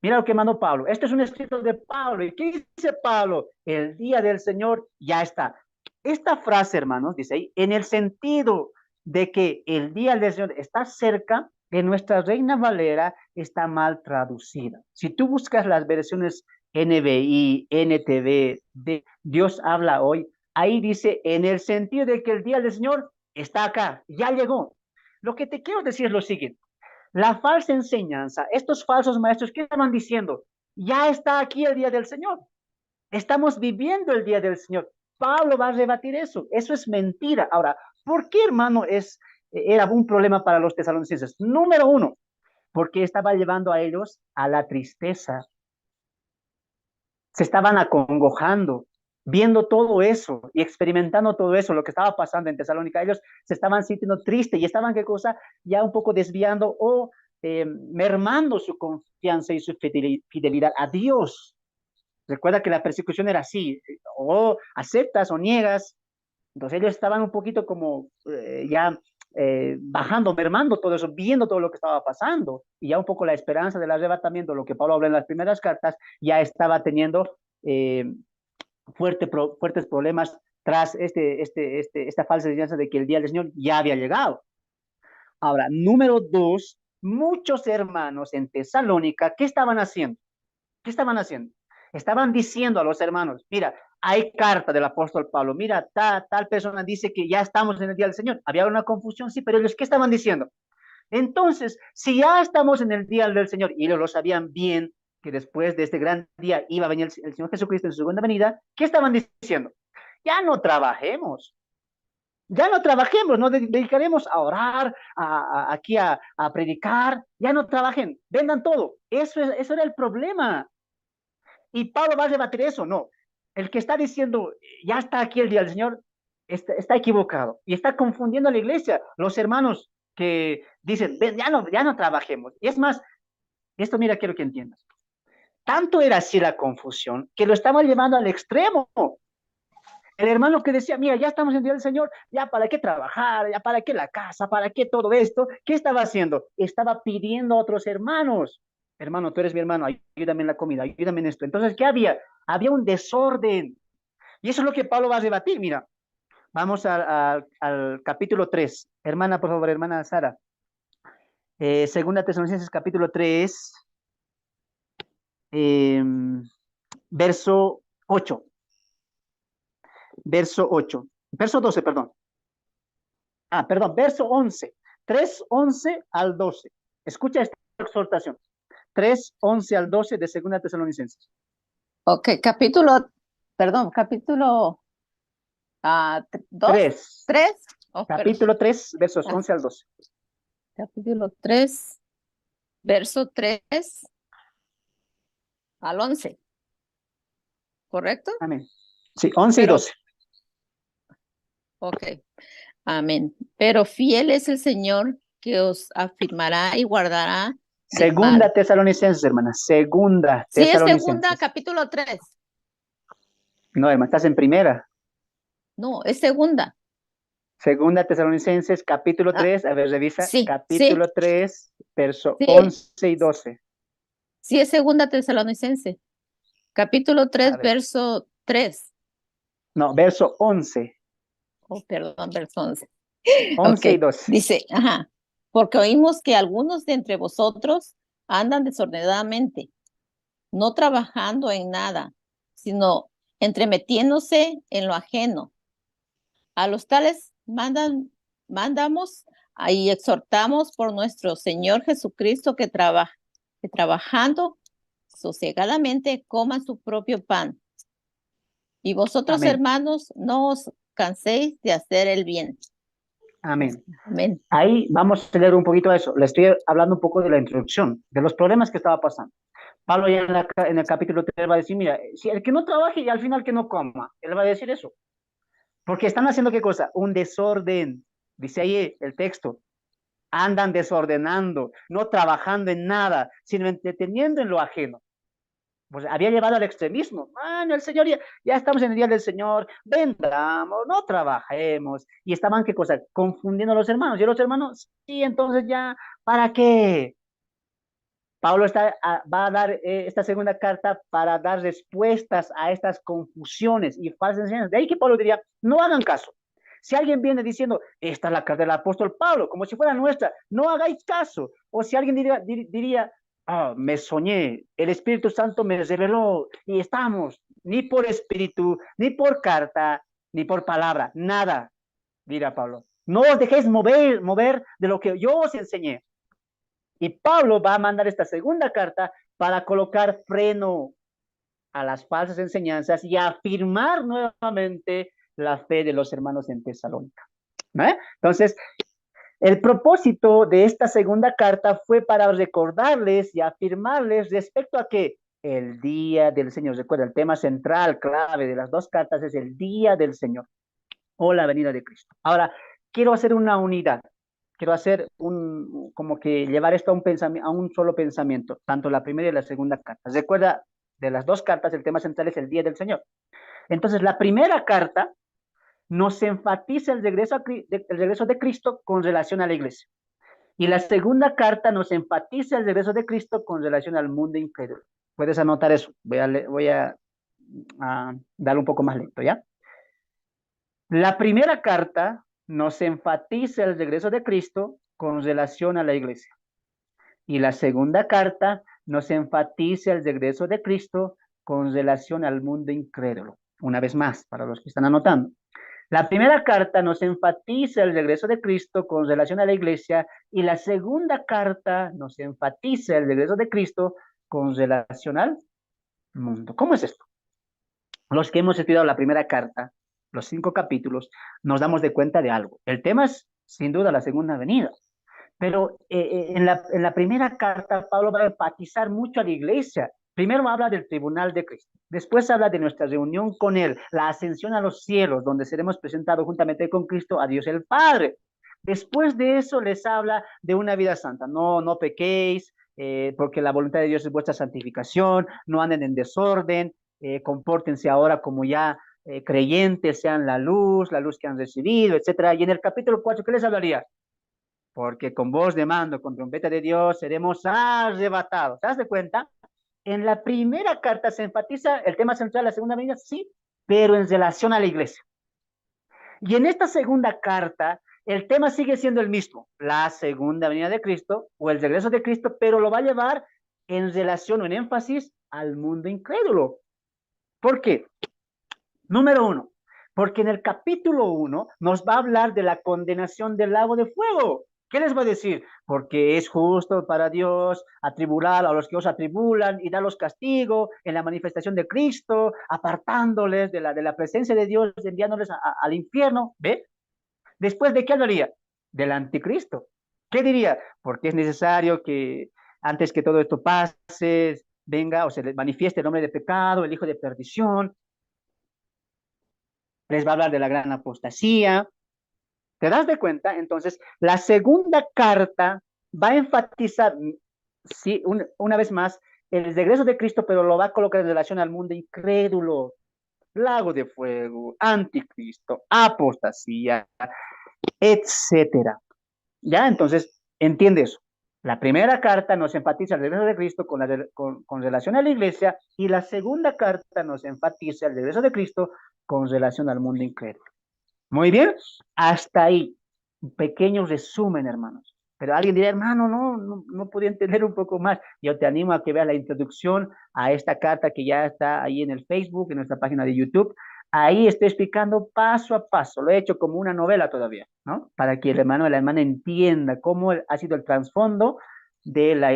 mira lo que mandó Pablo. Este es un escrito de Pablo. ¿Y qué dice Pablo? El día del Señor ya está. Esta frase, hermanos, dice ahí, en el sentido de que el día del Señor está cerca, en nuestra Reina Valera está mal traducida. Si tú buscas las versiones NBI, NTV, de Dios habla hoy, ahí dice, en el sentido de que el día del Señor está acá, ya llegó. Lo que te quiero decir es lo siguiente. La falsa enseñanza, estos falsos maestros, ¿qué estaban diciendo? Ya está aquí el día del Señor. Estamos viviendo el día del Señor. Pablo va a rebatir eso. Eso es mentira. Ahora, ¿por qué, hermano, era un problema para los tesalonicenses? Número uno, porque estaba llevando a ellos a la tristeza. Se estaban acongojando, viendo todo eso y experimentando todo eso, lo que estaba pasando en Tesalónica. Ellos se estaban sintiendo tristes y estaban, ¿qué cosa? Ya un poco desviando o mermando su confianza y su fidelidad a Dios. Recuerda que la persecución era así, o aceptas o niegas. Entonces ellos estaban un poquito como ya bajando, mermando todo eso, viendo todo lo que estaba pasando, y ya un poco la esperanza del arrebatamiento, lo que Pablo habla en las primeras cartas, ya estaba teniendo fuertes problemas tras esta falsa enseñanza de que el día del Señor ya había llegado. Ahora, número dos, muchos hermanos en Tesalónica, ¿qué estaban haciendo? ¿Qué estaban haciendo? Estaban diciendo a los hermanos, mira, hay carta del apóstol Pablo, mira, tal persona dice que ya estamos en el día del Señor. Había una confusión, sí, pero ellos, ¿qué estaban diciendo? Entonces, si ya estamos en el día del Señor, y ellos lo sabían bien, que después de este gran día iba a venir el Señor Jesucristo en su segunda venida, ¿qué estaban diciendo? Ya no trabajemos, ya no trabajemos, nos dedicaremos a orar, aquí a predicar, ya no trabajen, vendan todo. Eso era el problema. Y Pablo va a rebatir eso, no. El que está diciendo, ya está aquí el día del Señor, está equivocado y está confundiendo a la iglesia. Los hermanos que dicen, ven, ya no trabajemos. Y es más, esto mira, quiero que entiendas. Tanto era así la confusión que lo estaban llevando al extremo. El hermano que decía, mira, ya estamos en el día del Señor, ya para qué trabajar, ya para qué la casa, para qué todo esto. ¿Qué estaba haciendo? Estaba pidiendo a otros hermanos, hermano, tú eres mi hermano, ayúdame en la comida, ayúdame en esto. Entonces, ¿qué había? Había un desorden. Y eso es lo que Pablo va a rebatir. Mira, vamos al capítulo 3. Hermana, por favor, hermana Sara. Segunda Tesalonicenses, capítulo 3, eh, verso 8. Verso 8. Verso 12, perdón. Perdón, verso 11. 3:11 al 12. Escucha esta exhortación. 3:11 al 12 de Segunda Tesalonicenses. Ok, capítulo 2, 3. 3. Capítulo 3, versos 11 al 12. Capítulo 3, verso 3 al 11. ¿Correcto? Amén. Sí, 11 y 12. Ok. Amén. Pero fiel es el Señor que os afirmará y guardará del Segunda mal. Tesalonicenses, hermana. Segunda Sí, es segunda, Tesalonicenses. capítulo 3. No, hermana, estás en primera. No, es segunda. Segunda Tesalonicenses, capítulo Ah, 3. A ver, revisa. sí, sí, Capítulo 3, verso sí, 11 y 12. sí, es segunda Tesalonicense. Capítulo A 3, ver. verso 3. No, verso 11. Oh, perdón, verso 11. 11 y Ok, 12. dice, ajá, porque oímos que algunos de entre vosotros andan desordenadamente, no trabajando en nada, sino entremetiéndose en lo ajeno. A los tales mandamos y exhortamos por nuestro Señor Jesucristo que trabajando sosegadamente coman su propio pan. Y vosotros, Amén. hermanos, no os canséis de hacer el bien. Amén. Amén. Ahí vamos a leer un poquito de eso. Le estoy hablando un poco de la introducción, de los problemas que estaba pasando. Pablo ya en el capítulo 3 va a decir, mira, si el que no trabaje y al final que no coma, él va a decir eso. Porque están haciendo qué cosa? Un desorden. Dice ahí el texto. Andan desordenando, no trabajando en nada, sino entreteniendo en lo ajeno. Pues había llevado al extremismo. Bueno, el Señor ya estamos en el día del Señor, vendamos, no trabajemos. Y estaban, ¿qué cosa? Confundiendo a los hermanos. Y los hermanos, sí, entonces ya, ¿para qué? Pablo va a dar esta segunda carta para dar respuestas a estas confusiones y falsas enseñanzas. De ahí que Pablo diría, no hagan caso. Si alguien viene diciendo, esta es la carta del apóstol Pablo, como si fuera nuestra, no hagáis caso. O si alguien diría me soñé, el Espíritu Santo me reveló y estamos, ni por espíritu, ni por carta, ni por palabra, nada, dirá Pablo. No os dejéis mover de lo que yo os enseñé. Y Pablo va a mandar esta segunda carta para colocar freno a las falsas enseñanzas y afirmar nuevamente la fe de los hermanos en Tesalónica. Entonces, el propósito de esta segunda carta fue para recordarles y afirmarles respecto a que el día del Señor, recuerda, el tema central, clave de las dos cartas es el día del Señor o la venida de Cristo. Ahora, quiero hacer una unidad. Quiero hacer como que llevar esto a a un solo pensamiento, tanto la primera y la segunda carta. Recuerda, de las dos cartas, el tema central es el día del Señor. Entonces, la primera carta nos enfatiza el regreso de Cristo con relación a la iglesia. Y la segunda carta nos enfatiza el regreso de Cristo con relación al mundo incrédulo. Puedes anotar eso. Voy a dar un poco más lento, ¿ya? La primera carta nos enfatiza el regreso de Cristo con relación a la iglesia. Y la segunda carta nos enfatiza el regreso de Cristo con relación al mundo incrédulo. Una vez más, para los que están anotando. La primera carta nos enfatiza el regreso de Cristo con relación a la iglesia y la segunda carta nos enfatiza el regreso de Cristo con relación al mundo. ¿Cómo es esto? Los que hemos estudiado la primera carta, los 5 capítulos, nos damos de cuenta de algo. El tema es, sin duda, la segunda venida. Pero en la primera carta, Pablo va a enfatizar mucho a la iglesia. Primero habla del tribunal de Cristo. Después habla de nuestra reunión con Él, la ascensión a los cielos, donde seremos presentados juntamente con Cristo a Dios el Padre. Después de eso les habla de una vida santa. No, no pequéis, porque la voluntad de Dios es vuestra santificación. No anden en desorden. Compórtense ahora como ya creyentes, sean la luz que han recibido, etcétera. Y en el capítulo 4, ¿qué les hablaría? Porque con voz de mando, con trompeta de Dios, seremos arrebatados. ¿Te das de cuenta? En la primera carta se enfatiza el tema central, la segunda venida, sí, pero en relación a la iglesia. Y en esta segunda carta, el tema sigue siendo el mismo, la segunda venida de Cristo o el regreso de Cristo, pero lo va a llevar en relación o en énfasis al mundo incrédulo. ¿Por qué? Número 1, porque en el capítulo 1 nos va a hablar de la condenación del lago de fuego. ¿Qué les va a decir? Porque es justo para Dios atribular a los que os atribulan y darlos castigo en la manifestación de Cristo, apartándoles de la presencia de Dios, enviándoles al infierno. ¿Ve? Después de qué hablaría? Del anticristo. ¿Qué diría? Porque es necesario que antes que todo esto pase, venga o se manifieste el hombre de pecado, el hijo de perdición. Les va a hablar de la gran apostasía, ¿Te das de cuenta? Entonces, la segunda carta va a enfatizar, sí, una vez más, el regreso de Cristo, pero lo va a colocar en relación al mundo incrédulo, lago de fuego, anticristo, apostasía, etcétera. ¿Ya? Entonces, entiende eso. La primera carta nos enfatiza el regreso de Cristo con relación a la iglesia y la segunda carta nos enfatiza el regreso de Cristo con relación al mundo incrédulo. Muy bien, hasta ahí. Un pequeño resumen, hermanos. Pero alguien dirá, hermano, no podía entender un poco más. Yo te animo a que veas la introducción a esta carta que ya está ahí en el Facebook, en nuestra página de YouTube. Ahí estoy explicando paso a paso. Lo he hecho como una novela todavía, ¿no? Para que el hermano o la hermana entienda cómo ha sido el trasfondo de la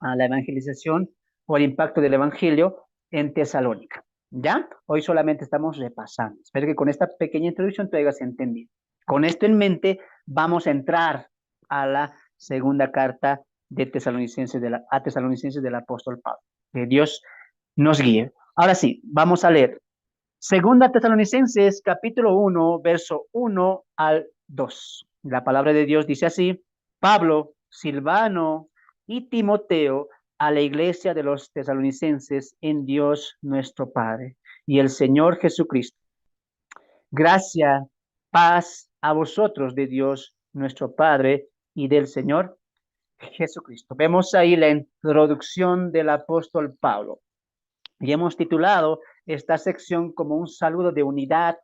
evangelización o el impacto del evangelio en Tesalónica. ¿Ya? Hoy solamente estamos repasando. Espero que con esta pequeña introducción tú hayas entendido. Con esto en mente, vamos a entrar a la segunda carta de Tesalonicenses a Tesalonicenses del apóstol Pablo. Que Dios nos guíe. Ahora sí, vamos a leer. Segunda Tesalonicenses, capítulo 1, verso 1 al 2. La palabra de Dios dice así: Pablo, Silvano y Timoteo, a la iglesia de los tesalonicenses en Dios nuestro Padre y el Señor Jesucristo. Gracia, paz a vosotros de Dios nuestro Padre y del Señor Jesucristo. Vemos ahí la introducción del apóstol Pablo. Y hemos titulado esta sección como un saludo de unidad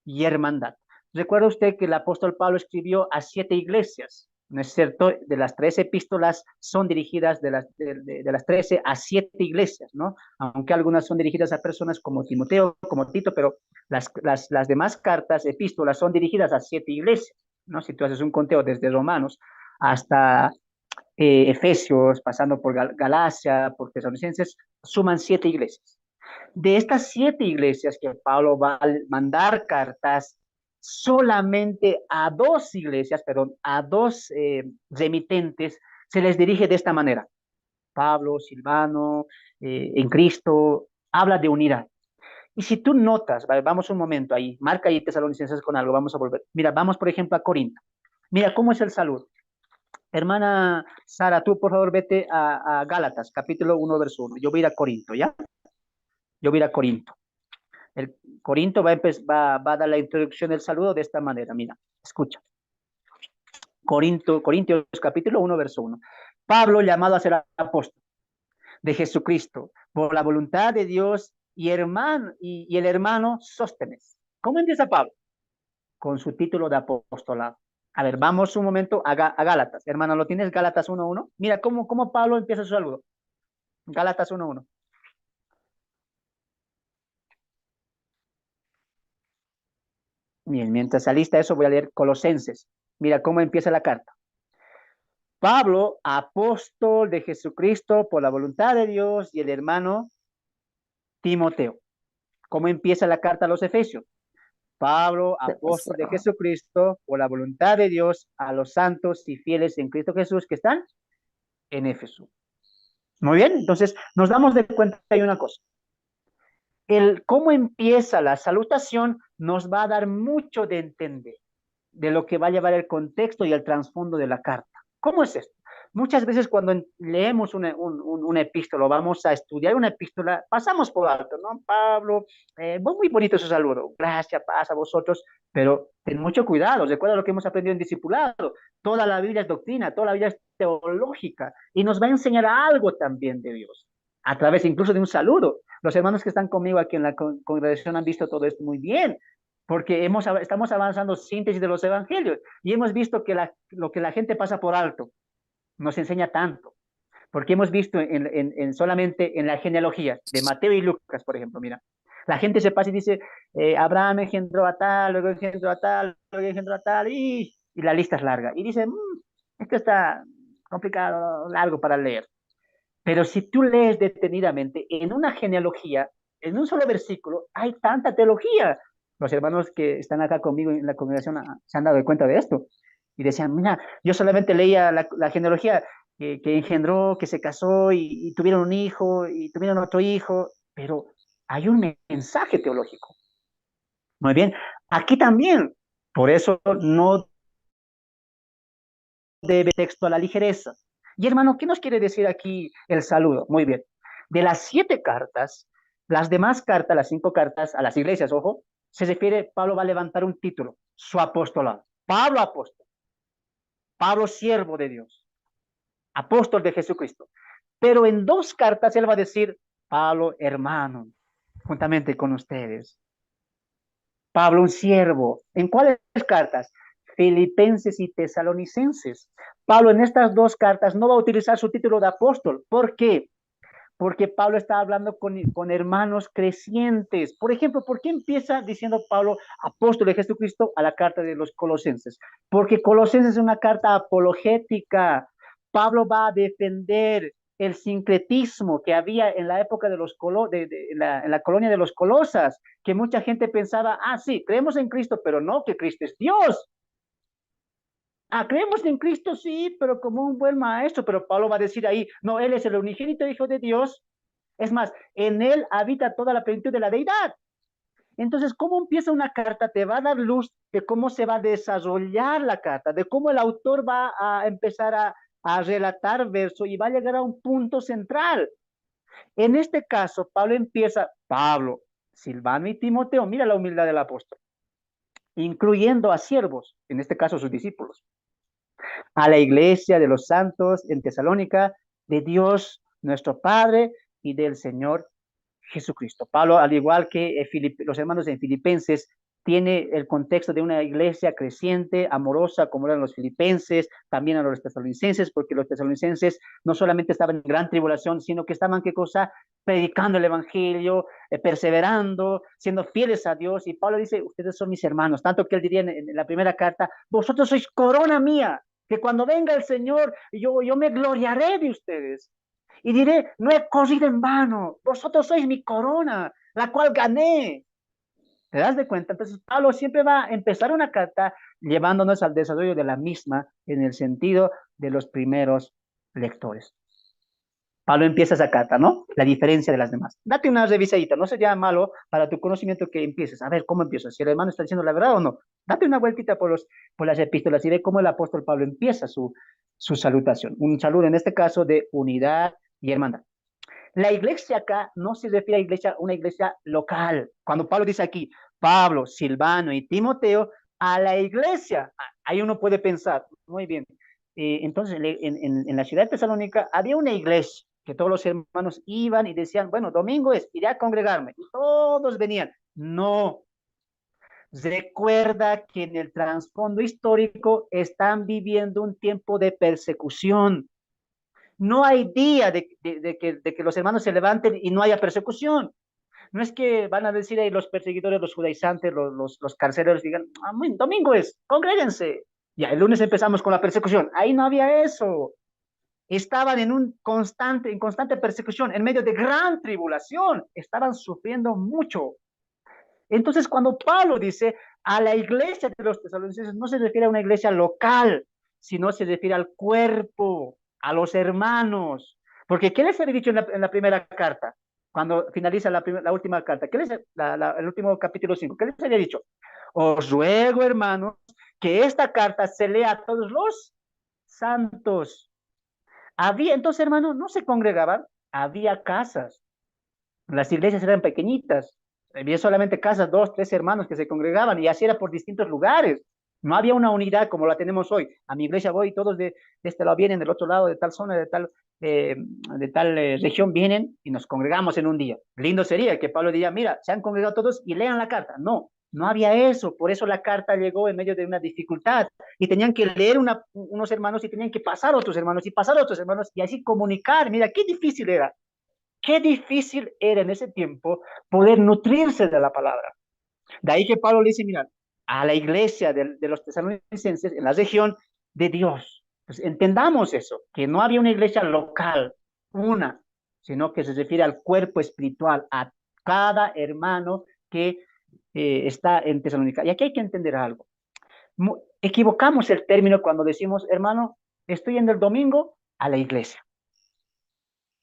y hermandad. Recuerda usted que el apóstol Pablo escribió a 7 iglesias, ¿no es cierto? De las 13 epístolas son dirigidas de las 13 a 7 iglesias, ¿no? Aunque algunas son dirigidas a personas como Timoteo, como Tito, pero las demás cartas, epístolas, son dirigidas a 7 iglesias, ¿no? Si tú haces un conteo desde Romanos hasta Efesios, pasando por Galacia, por Tesalonicenses, suman 7 iglesias. De estas 7 iglesias que Pablo va a mandar cartas, solamente a 2 iglesias, perdón, a 2 remitentes, se les dirige de esta manera. Pablo, Silvano, en Cristo, habla de unidad. Y si tú notas, vale, vamos un momento ahí, marca ahí Tesalonicenses con algo, vamos a volver. Mira, vamos por ejemplo a Corinto. Mira cómo es el saludo. Hermana Sara, tú por favor vete a Gálatas, capítulo 1, verso 1. Yo voy a ir a Corinto, ¿ya? Yo voy a ir a Corinto. El Corinto va a dar la introducción del saludo de esta manera. Mira, escucha. Corintios, capítulo 1, verso 1. Pablo, llamado a ser apóstol de Jesucristo, por la voluntad de Dios y el hermano Sóstenes. ¿Cómo empieza Pablo? Con su título de apostolado. A ver, vamos un momento a Gálatas. Hermano, ¿lo tienes? Gálatas 1.1. Mira cómo Pablo empieza su saludo. Gálatas 1.1. Bien, mientras alista eso, voy a leer Colosenses. Mira cómo empieza la carta. Pablo, apóstol de Jesucristo por la voluntad de Dios, y el hermano Timoteo. ¿Cómo empieza la carta a los Efesios? Pablo, apóstol de Jesucristo por la voluntad de Dios, a los santos y fieles en Cristo Jesús que están en Éfeso. Muy bien, entonces nos damos de cuenta que hay una cosa. El cómo empieza la salutación nos va a dar mucho de entender de lo que va a llevar el contexto y el trasfondo de la carta. ¿Cómo es esto? Muchas veces cuando leemos una epístola, vamos a estudiar una epístola, pasamos por alto, ¿no? Pablo, muy bonito su saludo, gracias, paz a vosotros, pero ten mucho cuidado, recuerda lo que hemos aprendido en discipulado, toda la Biblia es doctrina, toda la Biblia es teológica, y nos va a enseñar algo también de Dios, a través incluso de un saludo. Los hermanos que están conmigo aquí en la congregación han visto todo esto muy bien, porque estamos avanzando síntesis de los evangelios y hemos visto que lo que la gente pasa por alto nos enseña tanto, porque hemos visto solamente en la genealogía de Mateo y Lucas, por ejemplo, mira, la gente se pasa y dice, Abraham engendró a tal, luego engendró a tal, luego engendró a tal, y la lista es larga, y dice, esto está complicado, largo para leer, pero si tú lees detenidamente en una genealogía, en un solo versículo, hay tanta teología. Los hermanos que están acá conmigo en la congregación se han dado cuenta de esto. Y decían, mira, yo solamente leía la genealogía que engendró, que se casó y tuvieron un hijo y tuvieron otro hijo, pero hay un mensaje teológico. Muy bien, aquí también Por eso no debe texto a la ligereza. Y hermano, ¿qué nos quiere decir aquí el saludo? Muy bien. De las 7 cartas, las demás cartas, las 5 cartas a las iglesias, ojo, se refiere, Pablo va a levantar un título, su apostolado. Pablo apóstol, Pablo siervo de Dios, apóstol de Jesucristo. Pero en 2 cartas él va a decir, Pablo hermano, juntamente con ustedes. Pablo un siervo. ¿En cuáles cartas? Filipenses y Tesalonicenses. Pablo en estas 2 cartas no va a utilizar su título de apóstol. ¿Por qué? Porque Pablo está hablando con hermanos crecientes. Por ejemplo, ¿por qué empieza diciendo Pablo apóstol de Jesucristo a la carta de los Colosenses? Porque Colosenses es una carta apologética. Pablo va a defender el sincretismo que había en la época de los en la colonia de los Colosas, que mucha gente pensaba, ah, sí, creemos en Cristo, pero no que Cristo es Dios. Ah, creemos en Cristo, sí, pero como un buen maestro, pero Pablo va a decir ahí, no, Él es el unigénito Hijo de Dios. Es más, en Él habita toda la plenitud de la deidad. Entonces, ¿cómo empieza una carta? Te va a dar luz de cómo se va a desarrollar la carta, de cómo el autor va a empezar a relatar verso y va a llegar a un punto central. En este caso, Pablo empieza, Pablo, Silvano y Timoteo, mira la humildad del apóstol, incluyendo a siervos, en este caso sus discípulos, a la iglesia de los santos en Tesalónica, de Dios nuestro Padre y del Señor Jesucristo. Pablo, al igual que los hermanos en Filipenses, tiene el contexto de una iglesia creciente, amorosa, como eran los filipenses, también a los tesalonicenses, porque los tesalonicenses no solamente estaban en gran tribulación, sino que estaban, ¿qué cosa? Predicando el evangelio, perseverando, siendo fieles a Dios. Y Pablo dice, ustedes son mis hermanos, tanto que él diría en la primera carta, vosotros sois corona mía, que cuando venga el Señor, yo me gloriaré de ustedes. Y diré, no he corrido en vano, vosotros sois mi corona, la cual gané. ¿Te das de cuenta? Entonces, Pablo siempre va a empezar una carta llevándonos al desarrollo de la misma en el sentido de los primeros lectores. Pablo empieza esa carta, ¿no? La diferencia de las demás. Date una revisadita, no sería malo para tu conocimiento que empieces. A ver, ¿cómo empieza? Si el hermano está diciendo la verdad o no. Date una vueltita por las epístolas y ve cómo el apóstol Pablo empieza su salutación. Un saludo en este caso de unidad y hermandad. La iglesia acá no se refiere a iglesia, una iglesia local. Cuando Pablo dice aquí, Pablo, Silvano y Timoteo, a la iglesia, ahí uno puede pensar, muy bien, entonces en la ciudad de Tesalónica había una iglesia que todos los hermanos iban y decían, bueno, domingo es, iré a congregarme. Y todos venían. No, recuerda que en el trasfondo histórico están viviendo un tiempo de persecución. No hay día de que los hermanos se levanten y no haya persecución. No es que van a decir ahí los perseguidores, los judaizantes, los carceleros, digan, ah, domingo es, congréguense. Ya, el lunes empezamos con la persecución. Ahí no había eso. Estaban en constante persecución, en medio de gran tribulación. Estaban sufriendo mucho. Entonces, cuando Pablo dice a la iglesia de los tesalonicenses, no se refiere a una iglesia local, sino se refiere al cuerpo, a los hermanos. Porque, ¿qué les había dicho en la primera carta? Cuando finaliza la última carta, el último capítulo 5, ¿qué les había dicho? Os ruego, hermanos, que esta carta se lea a todos los santos. Entonces, hermanos, no se congregaban, había casas. Las iglesias eran pequeñitas, había solamente casas, 2, 3 hermanos que se congregaban y así era por distintos lugares. No había una unidad como la tenemos hoy. A mi iglesia voy y todos de este lado vienen, del otro lado, de tal zona, de tal región vienen y nos congregamos en un día. Lindo sería que Pablo diría, mira, se han congregado todos y lean la carta. No, no había eso. Por eso la carta llegó en medio de una dificultad y tenían que leer unos hermanos y tenían que pasar a otros hermanos y pasar a otros hermanos y así comunicar. Mira, qué difícil era. Qué difícil era en ese tiempo poder nutrirse de la palabra. De ahí que Pablo le dice, mira, a la iglesia de los tesalonicenses en la región de Dios. Pues entendamos eso, que no había una iglesia local, una, sino que se refiere al cuerpo espiritual, a cada hermano que está en Tesalónica. Y aquí hay que entender algo. Equivocamos el término cuando decimos, hermano, estoy en el domingo a la iglesia,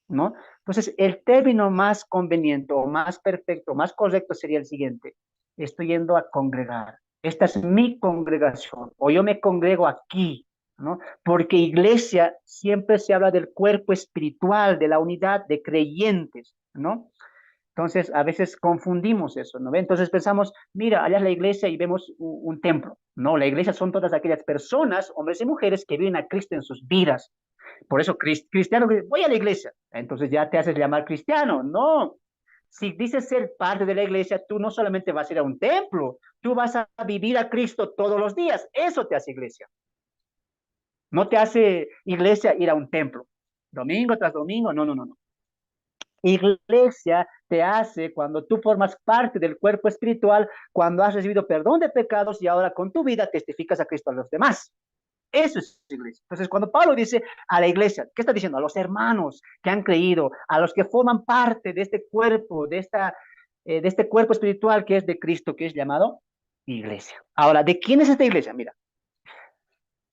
¿no? Entonces, el término más conveniente o más perfecto, más correcto sería el siguiente. Estoy yendo a congregar. esta es mi congregación, o yo me congrego aquí, ¿no? Porque iglesia siempre se habla del cuerpo espiritual, de la unidad de creyentes, ¿no? Entonces, a veces confundimos eso, ¿no? Entonces pensamos, mira, allá es la iglesia y vemos un templo. No, la iglesia son todas aquellas personas, hombres y mujeres, que viven a Cristo en sus vidas. Por eso, cristiano, voy a la iglesia. Entonces ya te haces llamar cristiano. No. Si dices ser parte de la iglesia, tú no solamente vas a ir a un templo, tú vas a vivir a Cristo todos los días. Eso te hace iglesia. No te hace iglesia ir a un templo. Domingo tras domingo, no, no, no, no. Iglesia te hace cuando tú formas parte del cuerpo espiritual, cuando has recibido perdón de pecados y ahora con tu vida testificas a Cristo a los demás. Eso es iglesia. Entonces, cuando Pablo dice a la iglesia, ¿qué está diciendo? A los hermanos que han creído, a los que forman parte de este cuerpo, de este cuerpo espiritual que es de Cristo, que es llamado iglesia. Ahora, ¿de quién es esta iglesia? Mira,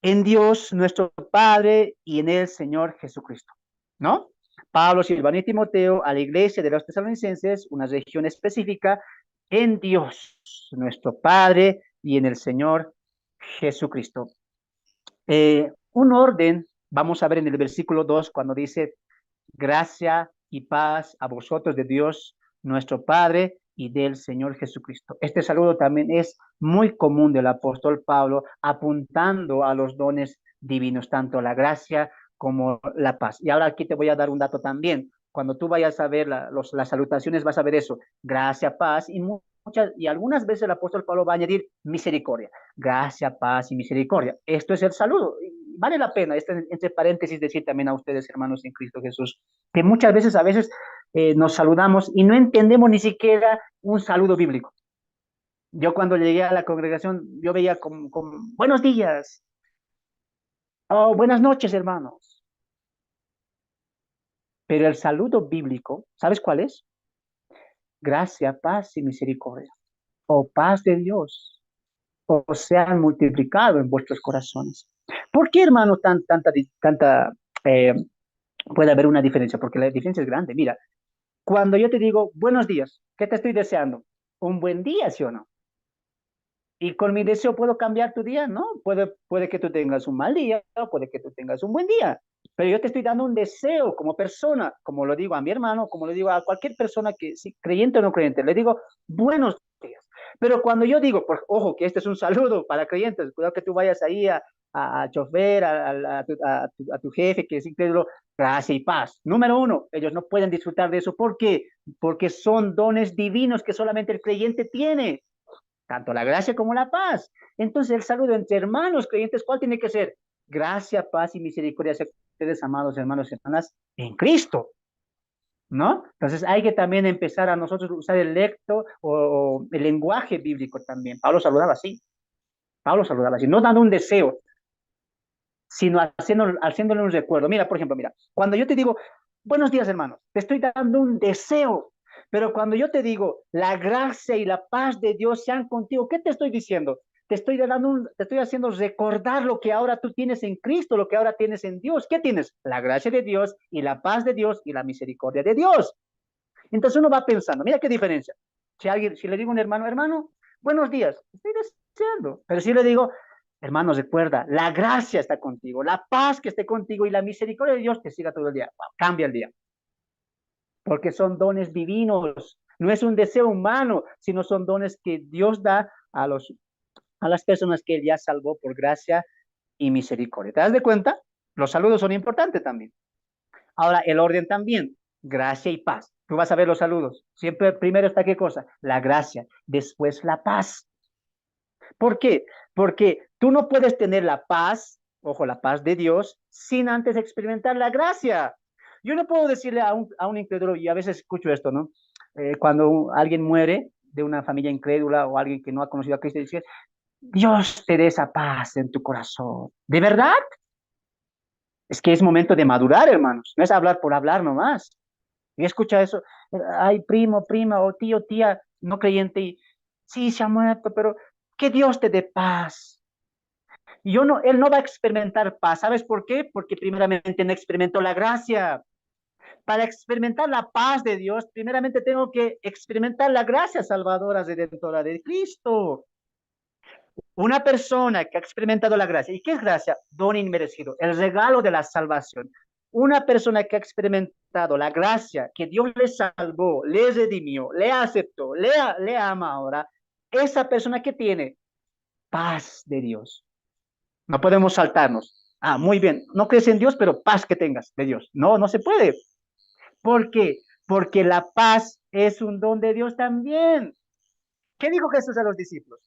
en Dios nuestro Padre y en el Señor Jesucristo, ¿no? Pablo, Silvano y Timoteo a la iglesia de los tesalonicenses, una región específica, en Dios nuestro Padre y en el Señor Jesucristo. Un orden, vamos a ver en el versículo 2, cuando dice, gracia y paz a vosotros de Dios nuestro Padre y del Señor Jesucristo. Este saludo también es muy común del apóstol Pablo, apuntando a los dones divinos, tanto la gracia como la paz. Y ahora aquí te voy a dar un dato también. Cuando tú vayas a ver las salutaciones, vas a ver eso, gracia, paz, y algunas veces el apóstol Pablo va a añadir misericordia, gracia, paz y misericordia. Esto es el saludo. Vale la pena, entre paréntesis, decir también a ustedes, hermanos en Cristo Jesús, que muchas veces, nos saludamos y no entendemos ni siquiera un saludo bíblico. Yo cuando llegué a la congregación, yo veía como buenos días, oh, buenas noches, hermanos. Pero el saludo bíblico, ¿sabes cuál es? Gracia, paz y misericordia. O paz de Dios, o sean multiplicado en vuestros corazones. ¿Por qué, hermano, tanta eh, puede haber una diferencia? Porque la diferencia es grande. Mira, cuando yo te digo buenos días, ¿qué te estoy deseando? Un buen día, ¿sí o no? Y con mi deseo puedo cambiar tu día, ¿no? Puede que tú tengas un mal día, puede que tú tengas un buen día, pero yo te estoy dando un deseo como persona, como lo digo a mi hermano, como lo digo a cualquier persona que, sí, creyente o no creyente, le digo buenos días. Pero cuando yo digo, ojo, que este es un saludo para creyentes, cuidado que tú vayas ahí a chofer, a tu jefe, que es incrédulo, gracia y paz. Número uno, ellos no pueden disfrutar de eso. ¿Por qué? Porque son dones divinos que solamente el creyente tiene, tanto la gracia como la paz. Entonces, el saludo entre hermanos creyentes, ¿cuál tiene que ser? Gracia, paz y misericordia a ustedes, amados hermanos y hermanas, en Cristo, ¿no? Entonces, hay que también empezar a nosotros usar el lecto o el lenguaje bíblico también. Pablo saludaba así. Pablo saludaba así, no dando un deseo, sino haciéndole un recuerdo. Mira, por ejemplo, mira, cuando yo te digo, buenos días, hermanos, te estoy dando un deseo, pero cuando yo te digo, la gracia y la paz de Dios sean contigo, ¿qué te estoy diciendo? Te estoy haciendo recordar lo que ahora tú tienes en Cristo, lo que ahora tienes en Dios. ¿Qué tienes? La gracia de Dios y la paz de Dios y la misericordia de Dios. Entonces uno va pensando, mira qué diferencia. Si le digo a un hermano, hermano, buenos días, estoy deseando. Pero si le digo, hermanos, recuerda, la gracia está contigo, la paz que esté contigo y la misericordia de Dios te siga todo el día. Wow, cambia el día. Porque son dones divinos. No es un deseo humano, sino son dones que Dios da a las personas que Él ya salvó por gracia y misericordia. ¿Te das de cuenta? Los saludos son importantes también. Ahora, el orden también, gracia y paz. Tú vas a ver los saludos. Siempre primero está qué cosa? La gracia, después la paz. ¿Por qué? Porque tú no puedes tener la paz, ojo, la paz de Dios, sin antes experimentar la gracia. Yo no puedo decirle a un incrédulo, y a veces escucho esto, ¿no? Cuando alguien muere de una familia incrédula o alguien que no ha conocido a Cristo, dice, Dios te dé esa paz en tu corazón. ¿De verdad? Es que es momento de madurar, hermanos. No es hablar por hablar nomás. Y escucha eso, ay, primo, prima, o tío, tía, no creyente, y sí, se ha muerto, pero que Dios te dé paz. Él no va a experimentar paz. ¿Sabes por qué? Porque primeramente no experimentó la gracia. Para experimentar la paz de Dios, primeramente tengo que experimentar la gracia salvadora redentora de Cristo. Una persona que ha experimentado la gracia. ¿Y qué es gracia? Don inmerecido, el regalo de la salvación. Una persona que ha experimentado la gracia, que Dios le salvó, le redimió, le aceptó, le ama ahora, esa persona que tiene paz de Dios. No podemos saltarnos. Ah, muy bien, no crees en Dios, pero paz que tengas de Dios. No, no se puede. ¿Por qué? Porque la paz es un don de Dios también. ¿Qué dijo Jesús a los discípulos?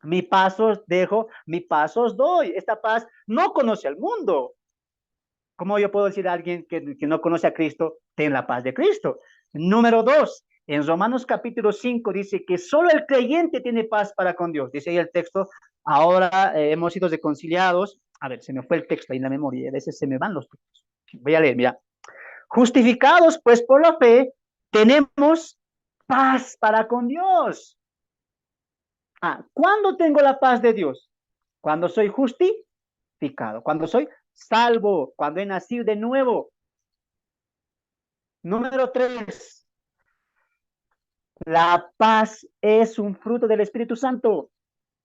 Mi paz os dejo, mi paz os doy. Esta paz no conoce al mundo. ¿Cómo yo puedo decir a alguien que no conoce a Cristo, ten la paz de Cristo? Número dos, en Romanos capítulo 5 dice que solo el creyente tiene paz para con Dios. Dice ahí el texto, ahora hemos sido reconciliados. A ver, se me fue el texto ahí en la memoria, a veces se me van los textos. Voy a leer, mira. Justificados pues por la fe, tenemos paz para con Dios. Ah, ¿cuándo tengo la paz de Dios? Cuando soy justificado, cuando soy salvo, cuando he nacido de nuevo. Número 3, la paz es un fruto del Espíritu Santo.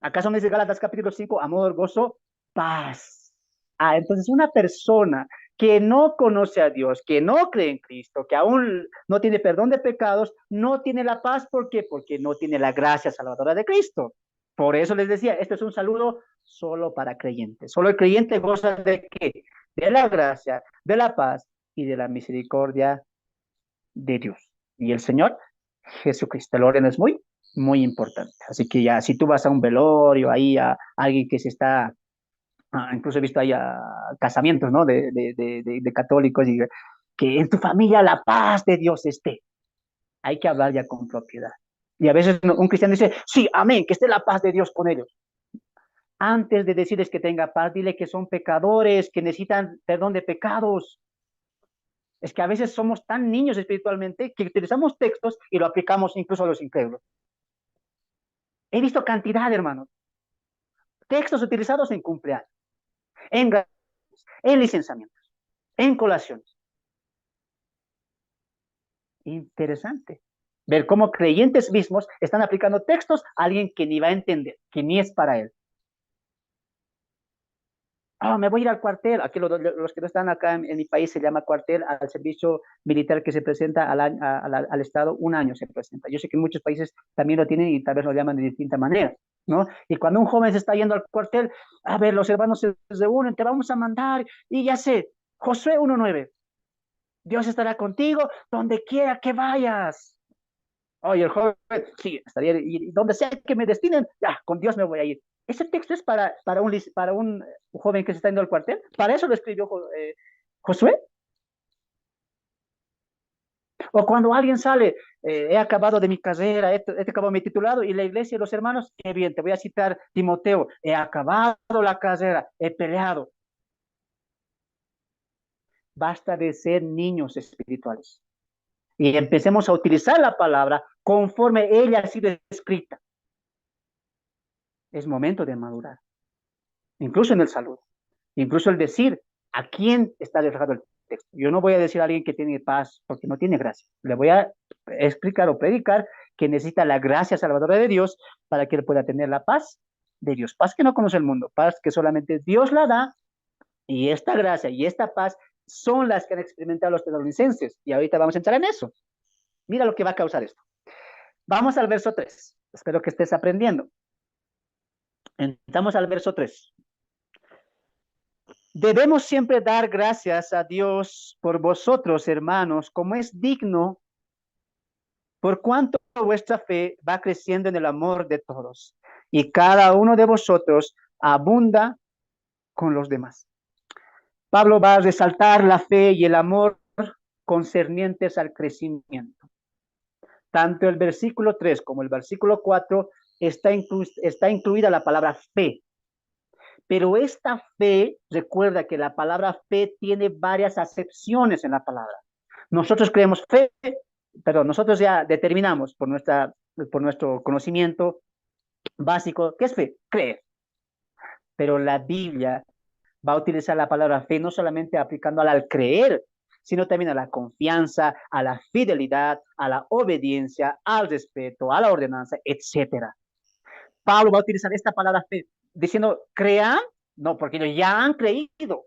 ¿Acaso no dice Gálatas capítulo 5, amor, gozo, paz? Ah, entonces una persona que no conoce a Dios, que no cree en Cristo, que aún no tiene perdón de pecados, no tiene la paz. ¿Por qué? Porque no tiene la gracia salvadora de Cristo. Por eso les decía, este es un saludo solo para creyentes. Solo el creyente goza de qué? De la gracia, de la paz y de la misericordia de Dios. Y el Señor Jesucristo, el orden es muy, muy importante. Así que ya, si tú vas a un velorio, ahí a alguien que se está, incluso he visto ahí a casamientos, ¿no? De católicos, y que en tu familia la paz de Dios esté. Hay que hablar ya con propiedad. Y a veces un cristiano dice, sí, amén, que esté la paz de Dios con ellos. Antes de decirles que tenga paz, dile que son pecadores, que necesitan perdón de pecados. Es que a veces somos tan niños espiritualmente que utilizamos textos y lo aplicamos incluso a los incrédulos. He visto cantidad, hermanos, textos utilizados en cumpleaños, en licenciamientos, en colaciones. Interesante ver cómo creyentes mismos están aplicando textos a alguien que ni va a entender, que ni es para él. Oh, me voy a ir al cuartel. Aquí los que no están acá en mi país se llama cuartel al servicio militar que se presenta al Estado, un año se presenta. Yo sé que en muchos países también lo tienen y tal vez lo llaman de distinta manera, ¿no? Y cuando un joven se está yendo al cuartel, a ver, los hermanos se reúnen, te vamos a mandar, y ya sé, Josué 1:9, Dios estará contigo donde quiera que vayas. Oye, el joven, sí, estaría, y donde sea que me destinen, ya, con Dios me voy a ir. Ese texto es para un joven que se está yendo al cuartel. Para eso lo escribió Josué. O cuando alguien sale, he acabado de mi carrera, he acabado mi titulado, y la iglesia y los hermanos, qué bien, te voy a citar Timoteo, he acabado la carrera, he peleado. Basta de ser niños espirituales. Y empecemos a utilizar la palabra conforme ella ha sido escrita. Es momento de madurar, incluso en el saludo, incluso el decir a quién está reflejado el texto. Yo no voy a decir a alguien que tiene paz porque no tiene gracia. Le voy a explicar o predicar que necesita la gracia salvadora de Dios para que él pueda tener la paz de Dios. Paz que no conoce el mundo, paz que solamente Dios la da, y esta gracia y esta paz son las que han experimentado los tesalonicenses. Y ahorita vamos a entrar en eso. Mira lo que va a causar esto. Vamos al verso 3. Espero que estés aprendiendo. Entramos al verso 3. Debemos siempre dar gracias a Dios por vosotros, hermanos, como es digno, por cuanto vuestra fe va creciendo en el amor de todos, y cada uno de vosotros abunda con los demás. Pablo va a resaltar la fe y el amor concernientes al crecimiento. Tanto el versículo 3 como el versículo 4 está incluida la palabra fe. Pero esta fe, recuerda que la palabra fe tiene varias acepciones en la palabra. Nosotros creemos fe, perdón, nosotros ya determinamos por nuestro conocimiento básico, ¿qué es fe? Creer. Pero la Biblia va a utilizar la palabra fe no solamente aplicándola al creer, sino también a la confianza, a la fidelidad, a la obediencia, al respeto, a la ordenanza, etcétera. Pablo va a utilizar esta palabra fe, diciendo, crean, no, porque ellos ya han creído.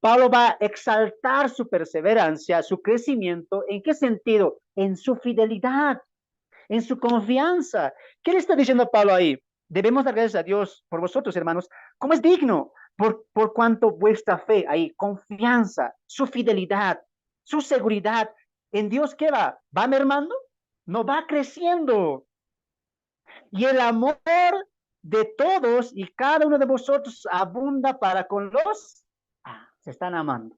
Pablo va a exaltar su perseverancia, su crecimiento. ¿En qué sentido? En su fidelidad, en su confianza. ¿Qué le está diciendo Pablo ahí? Debemos dar gracias a Dios por vosotros, hermanos, como es digno, por cuanto vuestra fe, ahí, confianza, su fidelidad, su seguridad en Dios, ¿qué va? ¿Va mermando? No, va creciendo. Y el amor de todos y cada uno de vosotros abunda para con los... se están amando.